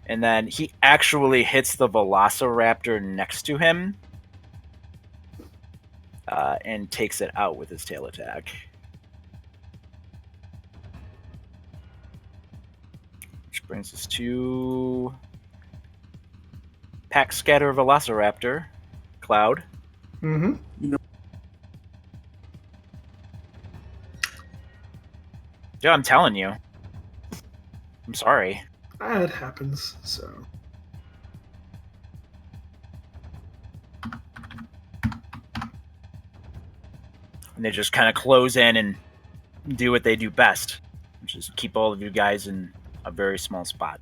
then he actually hits the Velociraptor next to him, and takes it out with his tail attack. Which brings us to Pack Scatter Velociraptor, Cloud. Mm-hmm. Yeah, I'm telling you. I'm sorry. It happens. So. And they just kind of close in and do what they do best, which is keep all of you guys in a very small spot.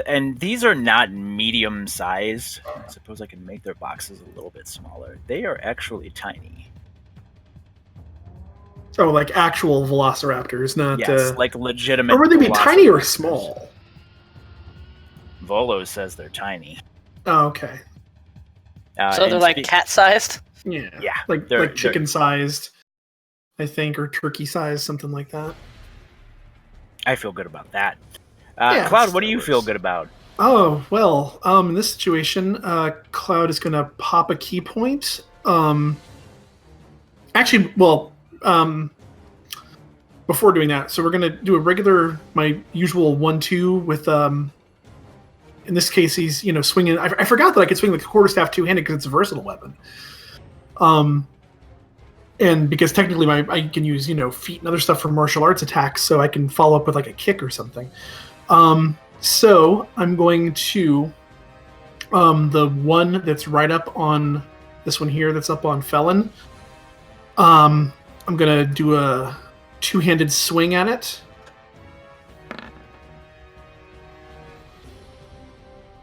And these are not medium sized. I suppose I can make their boxes a little bit smaller. They are actually tiny. Oh, like actual velociraptors, not. Yes, like legitimate. Or would they be tiny or small? Volo says they're tiny. Oh, okay. So they're like cat-sized? Yeah. Yeah. Like chicken-sized, I think, or turkey-sized, something like that. I feel good about that. Yeah, Cloud, what do you feel good about? Oh, well, in this situation, Cloud is going to pop a key point. Actually, well, before doing that, so we're going to do my usual 1-2 with, in this case, he's, swinging. I forgot that I could swing the quarterstaff two-handed because it's a versatile weapon. And because technically I can use, feet and other stuff for martial arts attacks, so I can follow up with like a kick or something. So I'm going to the one that's right up on this one here that's up on Felon. I'm gonna do a two-handed swing at it.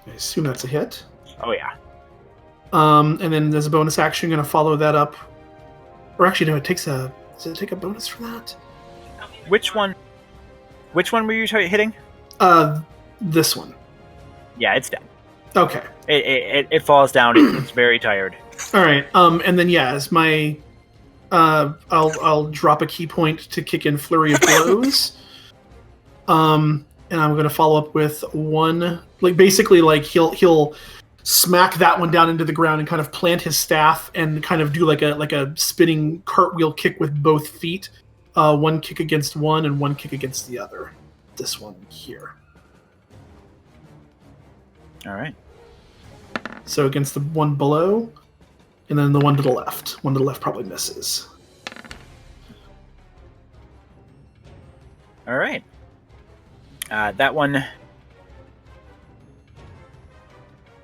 I assume that's a hit. Oh yeah. And then as a bonus action, I'm gonna follow that up. Or actually, no, does it take a bonus for that? Which one were you hitting? This one. Yeah, it's dead. Okay. It falls down. It's very tired. All right. And then as my, I'll drop a key point to kick in Flurry of Blows. And I'm gonna follow up with one, basically he'll smack that one down into the ground and kind of plant his staff and kind of do like a spinning cartwheel kick with both feet. One kick against one and one kick against the other. This one here. All right. So against the one below, and then the one to the left. One to the left probably misses. All right. That one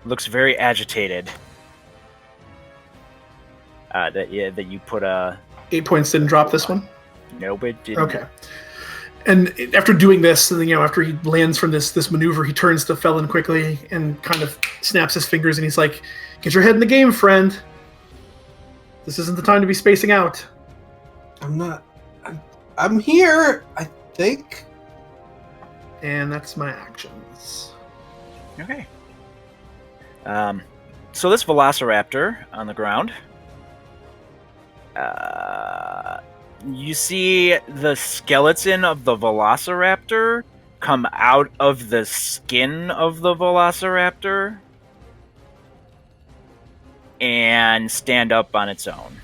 looks very agitated. That you put a 8 points didn't drop this one? Nope, it didn't. Okay. And after doing this, after he lands from this maneuver, he turns to Felon quickly and kind of snaps his fingers, and he's like, "Get your head in the game, friend. This isn't the time to be spacing out." I'm here, I think. And that's my actions. Okay. So this Velociraptor on the ground, you see the skeleton of the Velociraptor come out of the skin of the Velociraptor and stand up on its own.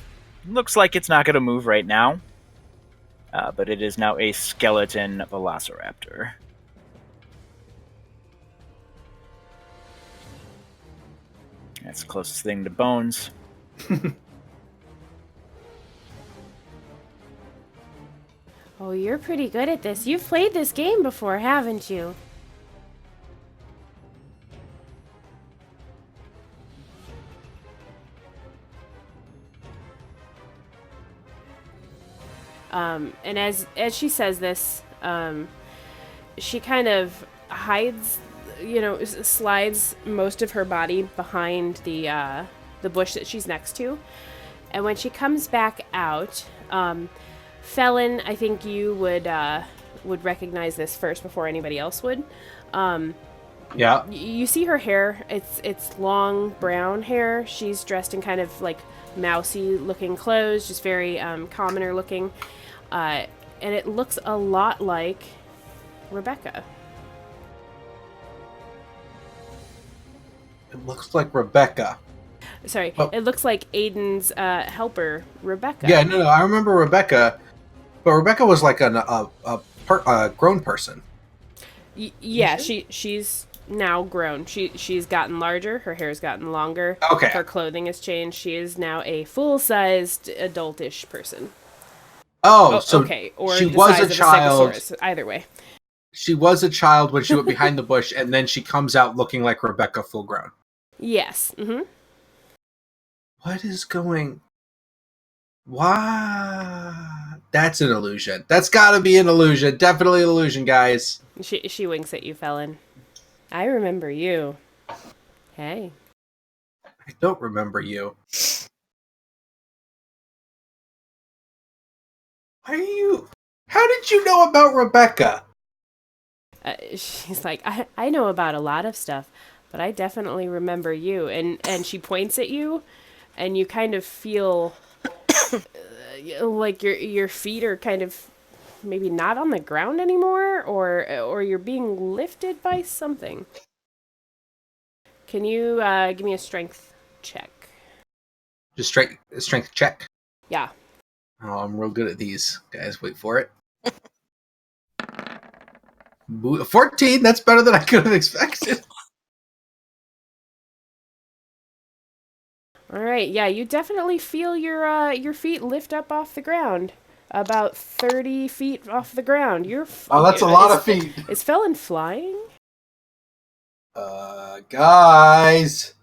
Looks like it's not going to move right now, but it is now a skeleton Velociraptor. That's the closest thing to bones. Oh, you're pretty good at this. You've played this game before, haven't you? And as she says this, she kind of hides, slides most of her body behind the bush that she's next to. And when she comes back out, Felon, I think you would recognize this first before anybody else would. Yeah. You see her hair. It's long brown hair. She's dressed in kind of like mousy looking clothes, just very commoner looking, and it looks a lot like Rebecca. It looks like Rebecca. Sorry, Oh. it looks like Aiden's helper, Rebecca. Yeah, no, I remember Rebecca, but Rebecca was like a grown person. Yeah, she's now grown. She's gotten larger. Her hair's gotten longer. Okay. Her clothing has changed. She is now a full-sized adultish person. Oh, so okay, or she the was size a of child. Stegosaurus. Either way. She was a child when she went behind the bush, and then she comes out looking like Rebecca full grown. Yes. Mm-hmm. What is going? Why? That's an illusion. That's got to be an illusion. Definitely an illusion, guys. She winks at you, Felon. I remember you. Hey. I don't remember you. Why are you? How did you know about Rebecca? She's like, I know about a lot of stuff, but I definitely remember you. And she points at you, and you kind of feel like your feet are kind of maybe not on the ground anymore, or you're being lifted by something. Can you give me a strength check? Just strength check. Yeah. Oh, I'm real good at these, guys. Wait for it. 14. That's better than I could have expected. All right. Yeah, you definitely feel your feet lift up off the ground, about 30 feet off the ground. Oh, that's a lot of feet. Is Felon flying? Guys.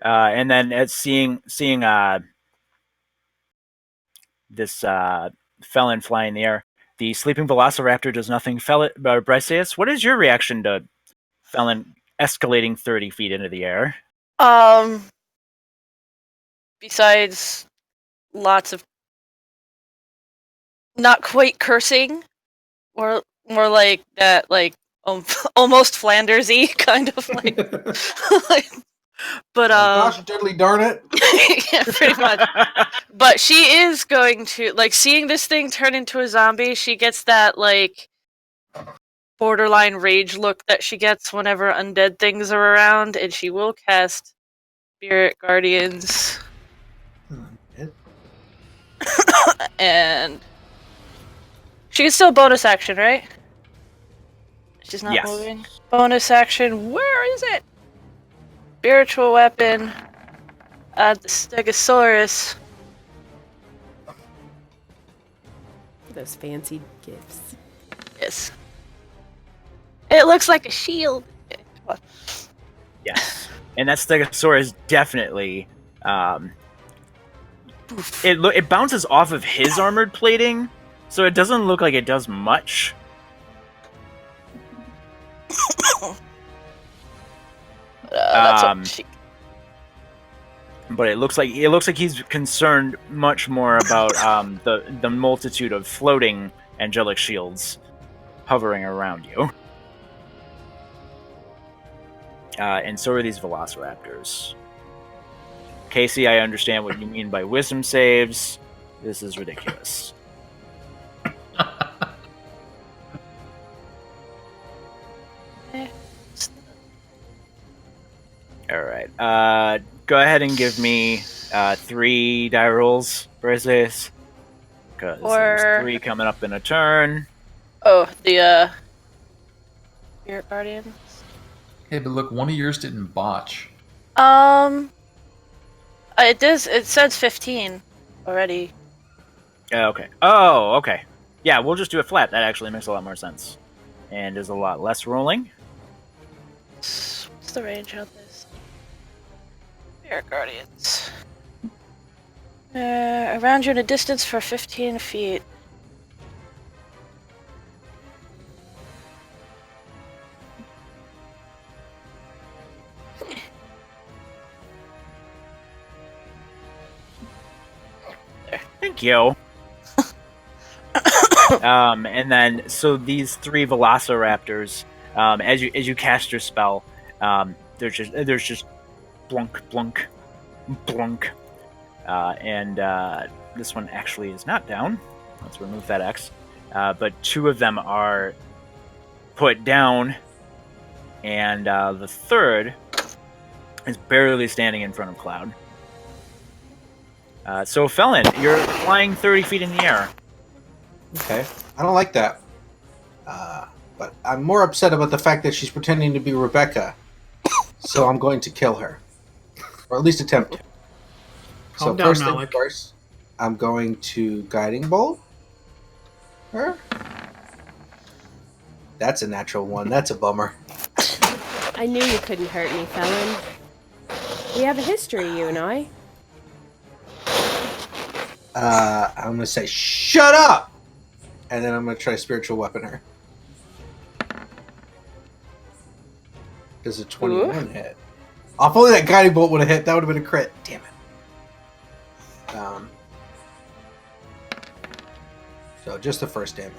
And then seeing this felon fly in the air, the sleeping velociraptor does nothing. Briseus, what is your reaction to felon escalating 30 feet into the air? Besides lots of not quite cursing, or more like that, like almost Flanders-y kind of like, but Gosh, diddly darn it. yeah, pretty much. But she is going to, like, seeing this thing turn into a zombie, she gets that like borderline rage look that she gets whenever undead things are around, and she will cast Spirit Guardians. And she can still bonus action, right? She's not moving. Bonus action. Where is it? Spiritual weapon. The Stegosaurus. Those fancy gifts. Yes. It looks like a shield. Yes. And that Stegosaurus definitely it bounces off of his armored plating, so it doesn't look like it does much. But it looks like he's concerned much more about the multitude of floating angelic shields hovering around you. And so are these velociraptors. Casey, I understand what you mean by wisdom saves. This is ridiculous. All right. Go ahead and give me 3 die rolls, Briseis. Because there's 3 coming up in a turn. Oh, the Spirit Guardians. Hey, but look, one of yours didn't botch. It does. It says 15 already. Okay. Oh, okay. Yeah, we'll just do it flat. That actually makes a lot more sense. And there's a lot less rolling. What's the range on this? Spirit Guardians. Around you in a distance for 15 feet. Thank you. And then, so these 3 velociraptors, as you cast your spell, there's just blunk, blunk, blunk, and this one actually is not down. Let's remove that X. But 2 of them are put down, and the third is barely standing in front of Cloud. So, Felon, you're flying 30 feet in the air. Okay. I don't like that. But I'm more upset about the fact that she's pretending to be Rebecca. So I'm going to kill her. Or at least attempt to. Calm down, first thing Malik. first, I'm going to Guiding Bolt her. That's a natural 1. That's a bummer. I knew you couldn't hurt me, Felon. We have a history, you and I. I'm going to say, shut up! And then I'm going to try Spiritual Weapon her. Does a 21 hit? If only that Guiding Bolt would have hit, that would have been a crit. Damn it. So just the first damage.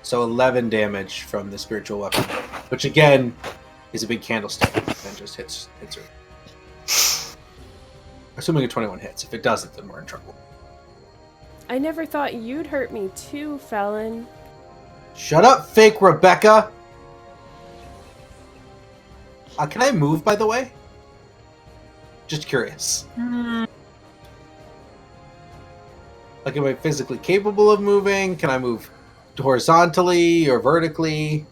So 11 damage from the Spiritual Weapon, which again is a big candlestick and just hits her. Assuming a 21 hits. If it doesn't, then we're in trouble. I never thought you'd hurt me too, Felon. Shut up, fake Rebecca! Can I move, by the way? Just curious. Like, am I physically capable of moving? Can I move horizontally or vertically?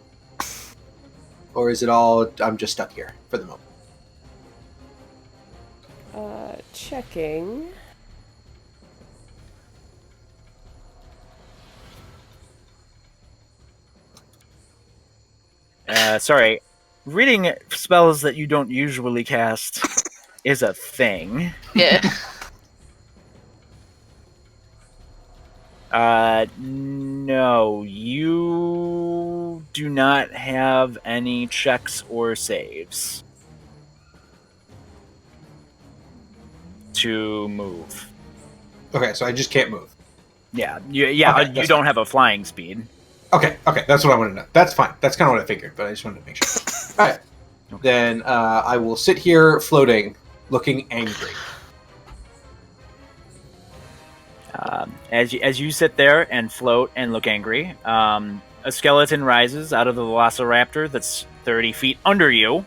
Or is it all, I'm just stuck here for the moment? Checking. Sorry. Reading spells that you don't usually cast is a thing. Yeah. No, you do not have any checks or saves to move. Okay, so I just can't move. Yeah, Okay, you don't have a flying speed. Okay, that's what I want to know. That's fine. That's kind of what I figured, but I just wanted to make sure. All right. Then I will sit here floating, looking angry. As you sit there and float and look angry, a skeleton rises out of the velociraptor that's 30 feet under you.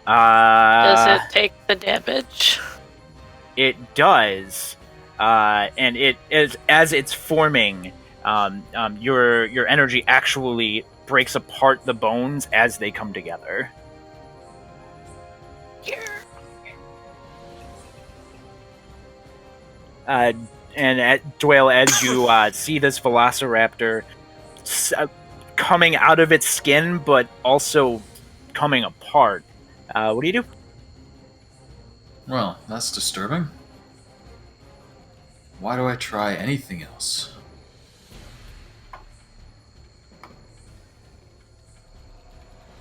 Does it take the damage? It does, and it is as it's forming. Your energy actually breaks apart the bones as they come together. And at Dwayne, as you see this velociraptor coming out of its skin, but also coming apart, what do you do? Well, that's disturbing. Why do I try anything else?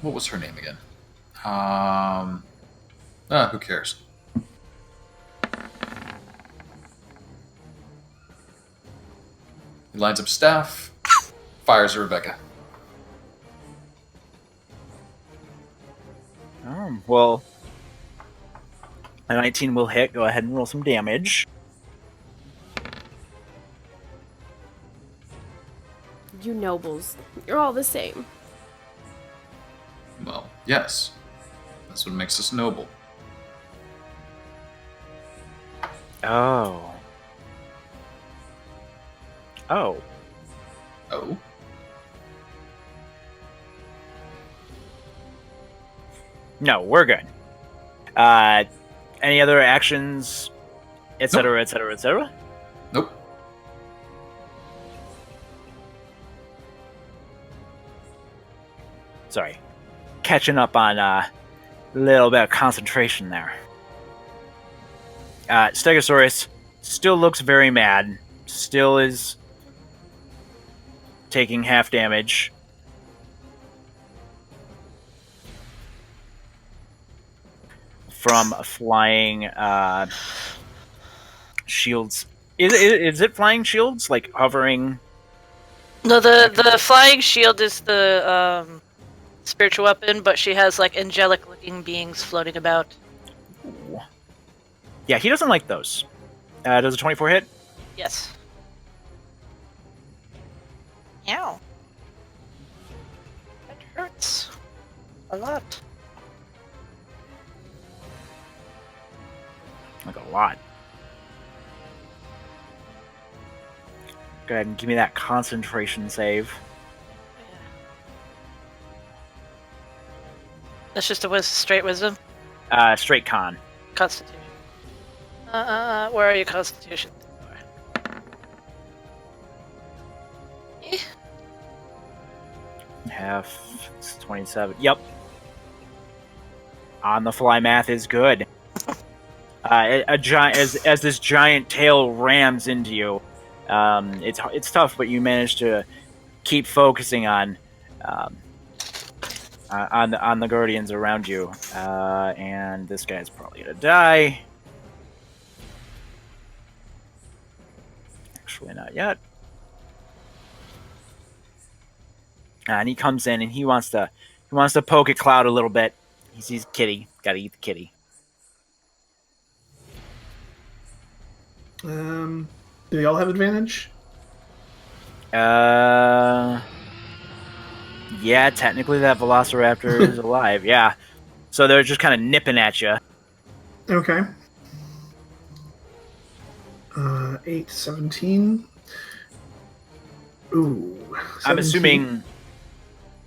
What was her name again? Who cares? He lines up staff, fires at Rebecca. Well, a 19 will hit. Go ahead and roll some damage. You nobles. You're all the same. Well, yes. That's what makes us noble. Oh. Oh? No, we're good. Any other actions, etc., etc., etc.? Nope. Sorry. Catching up on a little bit of concentration there. Stegosaurus still looks very mad. Still is taking half damage. From flying shields. Is it flying shields? Like hovering No, the flying shield is the spiritual weapon, but she has like angelic-looking beings floating about. Ooh. Yeah, he doesn't like those. Does a 24 hit? Yes. Ow. That hurts a lot. Like a lot. Go ahead and give me that concentration save. That's just a straight wisdom? Straight con. Constitution. Where are your constitution? Half. It's 27. Yep. On the fly math is good. A giant as this giant tail rams into you. It's tough, but you manage to keep focusing on the guardians around you. And this guy's probably gonna die. Actually, not yet. And he comes in and he wants to poke at Cloud a little bit. He sees kitty. Gotta eat the kitty. Do they all have advantage? Yeah, technically that Velociraptor is alive. Yeah, so they're just kind of nipping at you. Okay. 8, 17. Ooh. 17.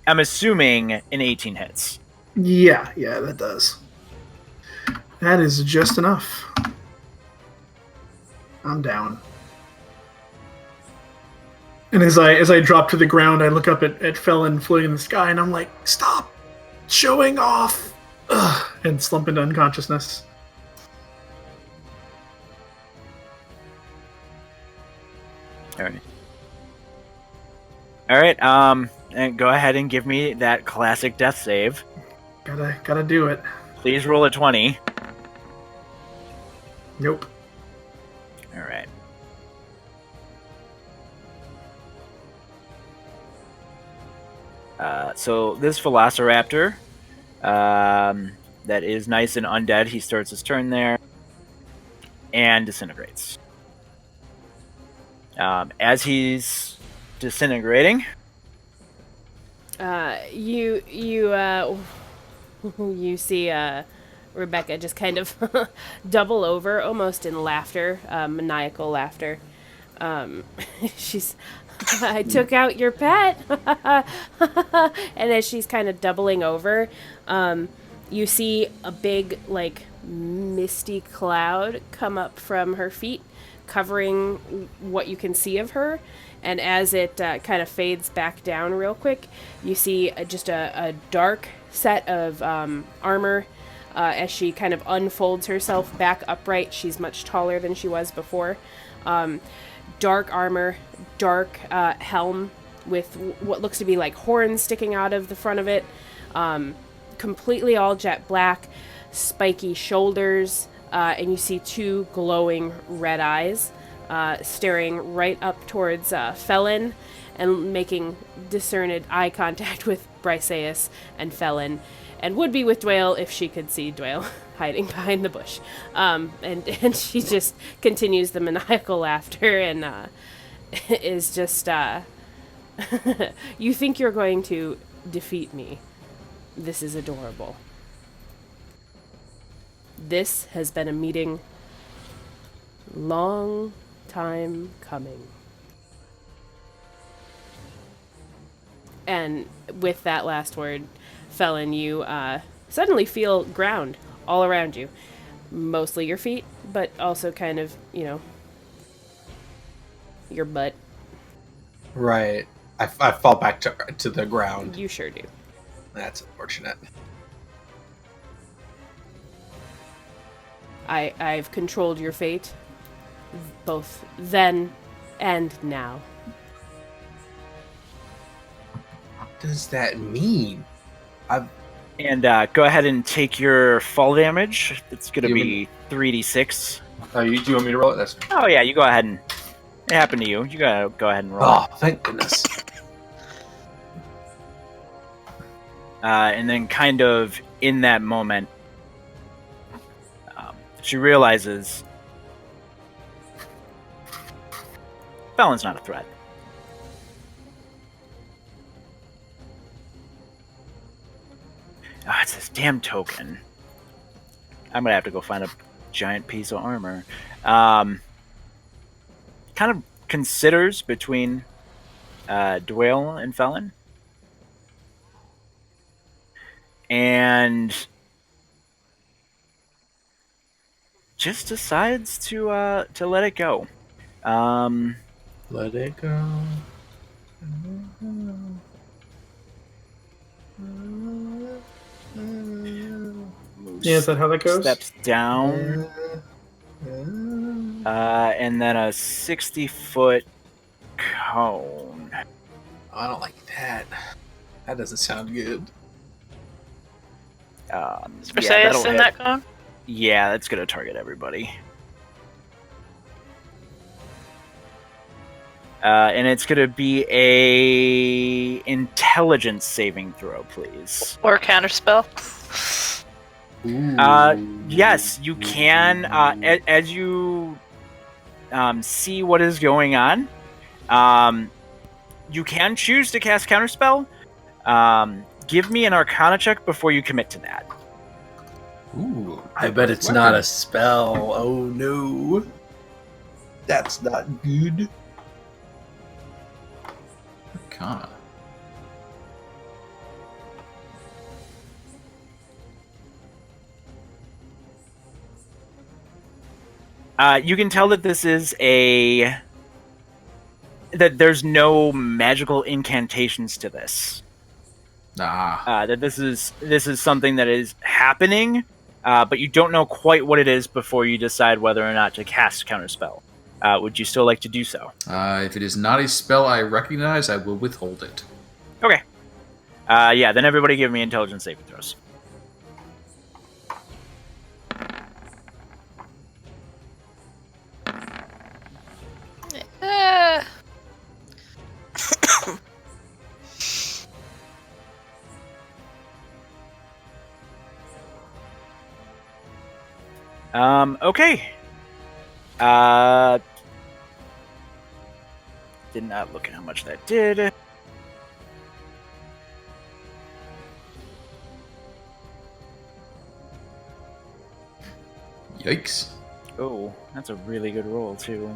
I'm assuming an 18 hits. Yeah, that does. That is just enough. I'm down. And as I drop to the ground, I look up at Felon floating in the sky, and I'm like, "Stop showing off!" Ugh, and slump into unconsciousness. All right. And go ahead and give me that classic death save. Gotta do it. Please roll a 20. Nope. All right. So this Velociraptor, that is nice and undead, he starts his turn there and disintegrates. As he's disintegrating, you see Rebecca just kind of double over, almost in laughter, maniacal laughter. She's, I took out your pet, and as she's kind of doubling over, you see a big, like, misty cloud come up from her feet, covering what you can see of her. And as it kind of fades back down real quick, you see just a dark set of armor as she kind of unfolds herself back upright. She's much taller than she was before. Dark armor, dark helm with what looks to be like horns sticking out of the front of it. Completely all jet black, spiky shoulders, and you see two glowing red eyes staring right up towards Felon and making discerned eye contact with Briseus and Felon, and would be with Dwayne if she could see Dwayne hiding behind the bush. And she just continues the maniacal laughter and is just, you think you're going to defeat me. This is adorable. This has been a meeting long time coming. And with that last word, Felon, you suddenly feel ground all around you. Mostly your feet, but also kind of, your butt. Right. I fall back to the ground. You sure do. That's unfortunate. I've controlled your fate, both then and now. What does that mean? and go ahead and take your fall damage. It's going to be 3d6. Do you want me to roll it? That's fine. Oh yeah, you go ahead and it happened to you. You gotta go ahead and roll. Oh, thank goodness. and then kind of in that moment, she realizes Fallon's not a threat. Ah, it's this damn token. I'm gonna have to go find a giant piece of armor. Kind of considers between Dwayne and Fallon, and just decides to let it go. Let it go. Yeah, is that how that goes? Steps down, and then a 60-foot cone. Oh, I don't like that. That doesn't sound good. Is Briseis in that cone? Yeah, that's gonna target everybody. And it's gonna be a intelligence saving throw, please. Or counterspell? Yes, you can. As you see what is going on, you can choose to cast counterspell. Give me an Arcana check before you commit to that. Ooh, I bet it's not a spell. Oh no. That's not good. Arcana. You can tell that this is that there's no magical incantations to this. That this is something that is happening, but you don't know quite what it is before you decide whether or not to cast counterspell. Would you still like to do so? If it is not a spell I recognize, I will withhold it. Okay. Yeah, then everybody give me intelligence saving throws. Okay. Did not look at how much that did. Yikes. Oh, that's a really good roll, too.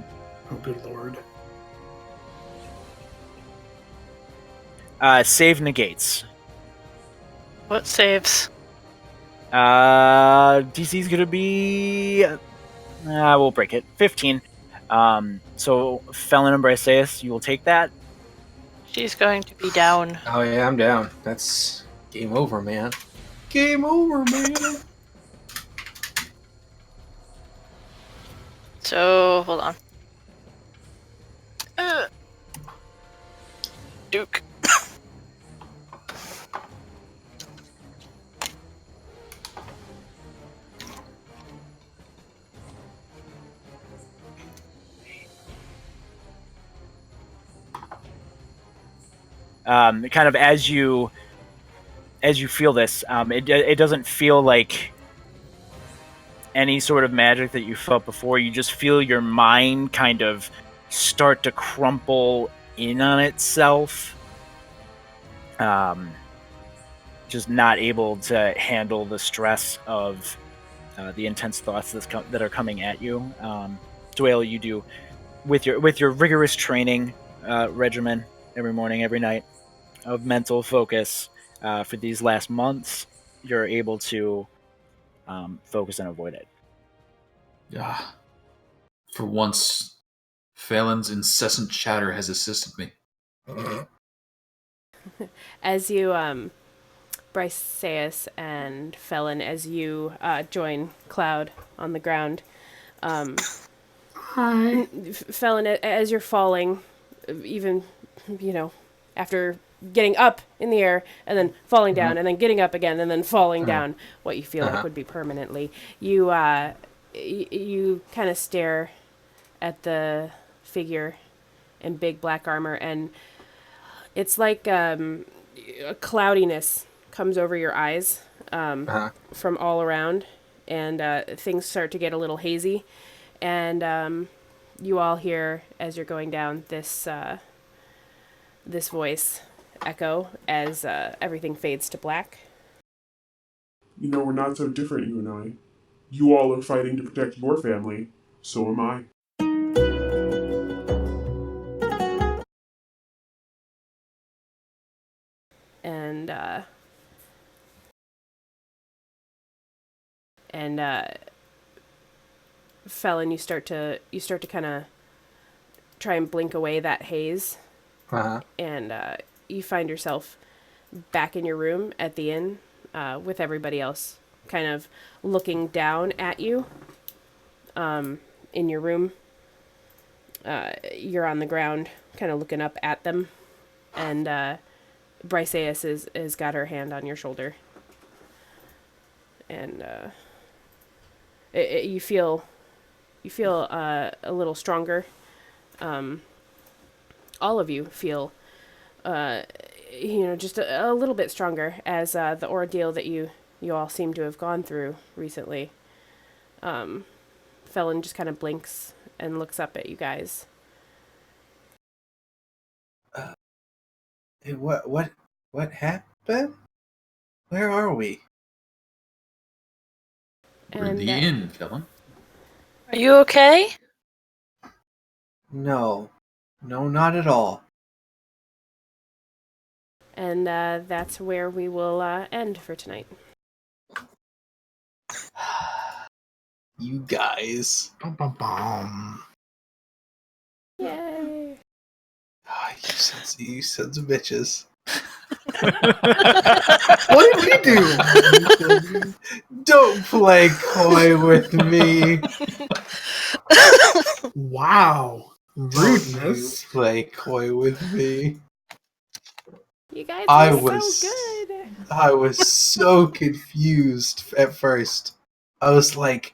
Oh, good lord. Save negates. What saves? DC's gonna be... we'll break it. 15. So, Felon and Briseis, you will take that. She's going to be down. Oh yeah, I'm down. That's game over, man. Game over, man. So, hold on. Duke. Kind of as you feel this, it doesn't feel like any sort of magic that you felt before. You just feel your mind kind of start to crumple in on itself. Just not able to handle the stress of the intense thoughts that are coming at you. Dwayne, you do with your rigorous training regimen every morning, every night of mental focus for these last months, you're able to focus and avoid it. Yeah. For once, Phelan's incessant chatter has assisted me. As you, Briseis and Felon, as you join Cloud on the ground, Hi. Felon, as you're falling, even, after getting up in the air and then falling down and then getting up again and then falling down, what you feel like would be permanently, you kind of stare at the figure in big black armor, and it's like a cloudiness comes over your eyes from all around, and things start to get a little hazy. And you all hear, as you're going down, this voice echo as everything fades to black. You know, we're not so different, you and I. You all are fighting to protect your family. So am I. And Felon, you start to kind of try and blink away that haze, and you find yourself back in your room at the inn with everybody else kind of looking down at you in your room. You're on the ground kind of looking up at them, and Briseis has got her hand on your shoulder, and you feel a little stronger. All of you feel just a little bit stronger as the ordeal that you all seem to have gone through recently. Felon just kind of blinks and looks up at you guys. What happened? Where are we? We're in the inn, Felon. Are you okay? No, not at all. And that's where we will end for tonight. You guys. Bum, bum, bum. Yay! Oh, you sons of bitches. What did we do? Don't play coy with me. Wow. Rudeness. Don't play coy with me. You guys I were was so good. I was so confused at first. I was like,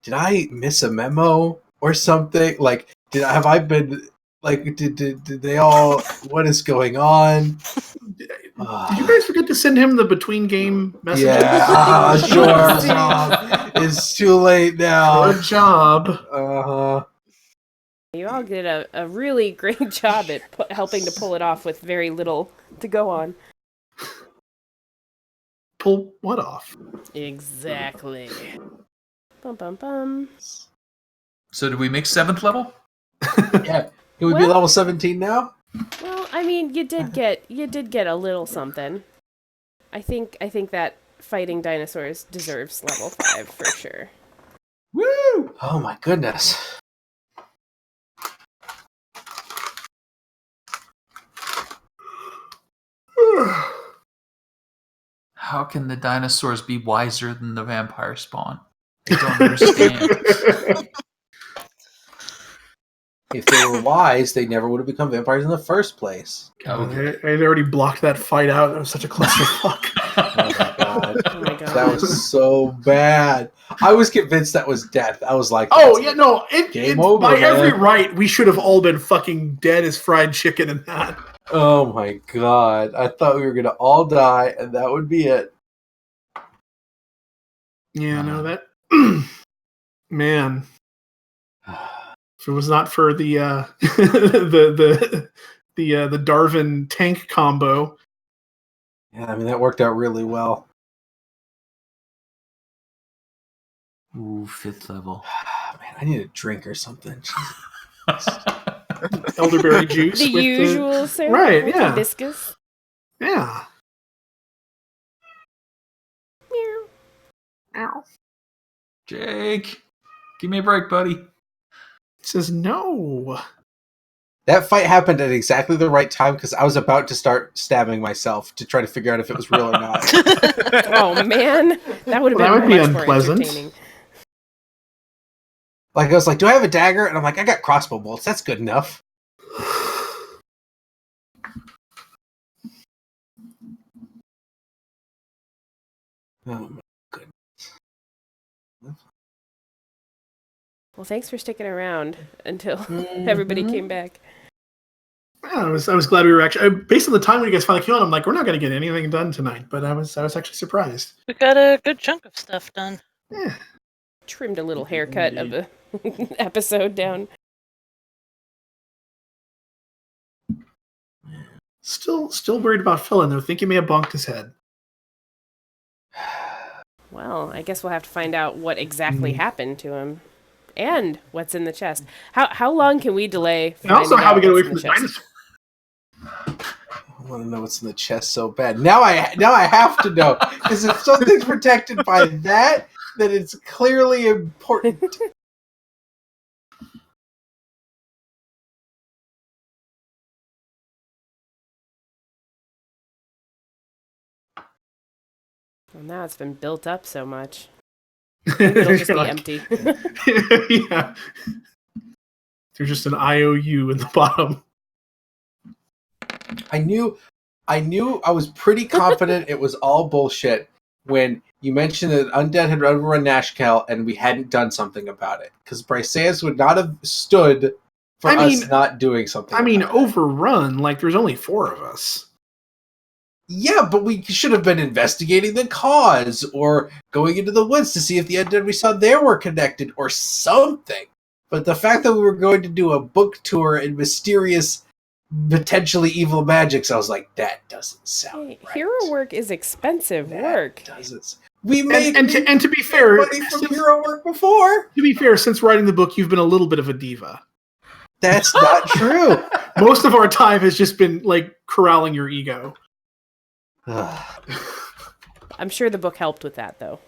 did I miss a memo or something? Like, have I been like did they all what is going on? Did you guys forget to send him the between game messages? Yeah, sure. It's too late now. Good job. You all did a really great job at helping to pull it off with very little to go on. Pull what off? Exactly. Bum bum bum. So did we make 7th level? Yeah. Can we be level 17 now? Well, I mean, you did get a little something. I think that fighting dinosaurs deserves level 5 for sure. Woo! Oh my goodness. How can the dinosaurs be wiser than the vampire spawn? I don't understand. If they were wise, they never would have become vampires in the first place. God, I'd already blocked that fight out. That was such a clusterfuck. Oh my god. Oh my god. That was so bad. I was convinced that was death. I was like, Oh, yeah, no. Game over, by man. every right, we should have all been fucking dead as fried chicken in that. Oh my god. I thought we were going to all die, and that would be it. Yeah, no, that... Man. If it was not for the the Darwin tank combo. Yeah, I mean, that worked out really well. Ooh, 5th level. Man, I need a drink or something. Elderberry juice. The with usual, sir. Right, with yeah. hibiscus. Yeah. Meow. Jake, give me a break, buddy. It says no. That fight happened at exactly the right time because I was about to start stabbing myself to try to figure out if it was real or not. Oh man, that would have Well, that been would be much more unpleasant. entertaining. Like, I was like, do I have a dagger? And I'm like, I got crossbow bolts. That's good enough. Oh my goodness. Well, thanks for sticking around until everybody came back. I was glad we were actually based on the time when you guys finally came on. I'm like, we're not going to get anything done tonight, but I was actually surprised. We got a good chunk of stuff done. Yeah. Trimmed a little haircut of the episode down. Still worried about Philin though. Think he may have bonked his head. Well, I guess we'll have to find out what exactly happened to him. And what's in the chest. How long can we delay? And also how we get away what's in from the chest? dinosaur. I want to know what's in the chest so bad. Now I have to know, because if something's protected by that, then it's clearly important. Well, now it's been built up so much. It'll just be empty. Yeah. There's just an IOU in the bottom. I knew I was pretty confident it was all bullshit when you mentioned that Undead had overrun Nashkel and we hadn't done something about it. Because Briseus would not have stood for us not doing something. I mean, about it. overrun, like there's only 4 of us. Yeah, but we should have been investigating the cause or going into the woods to see if the undead we saw there were connected or something. But the fact that we were going to do a book tour in mysterious, potentially evil magics, I was like, that doesn't sound right. Hero work is expensive work. Doesn't. We made And to be fair, money from hero work before. To be fair, since writing the book, you've been a little bit of a diva. That's not true. Most of our time has just been like corralling your ego. I'm sure the book helped with that, though.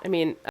I mean,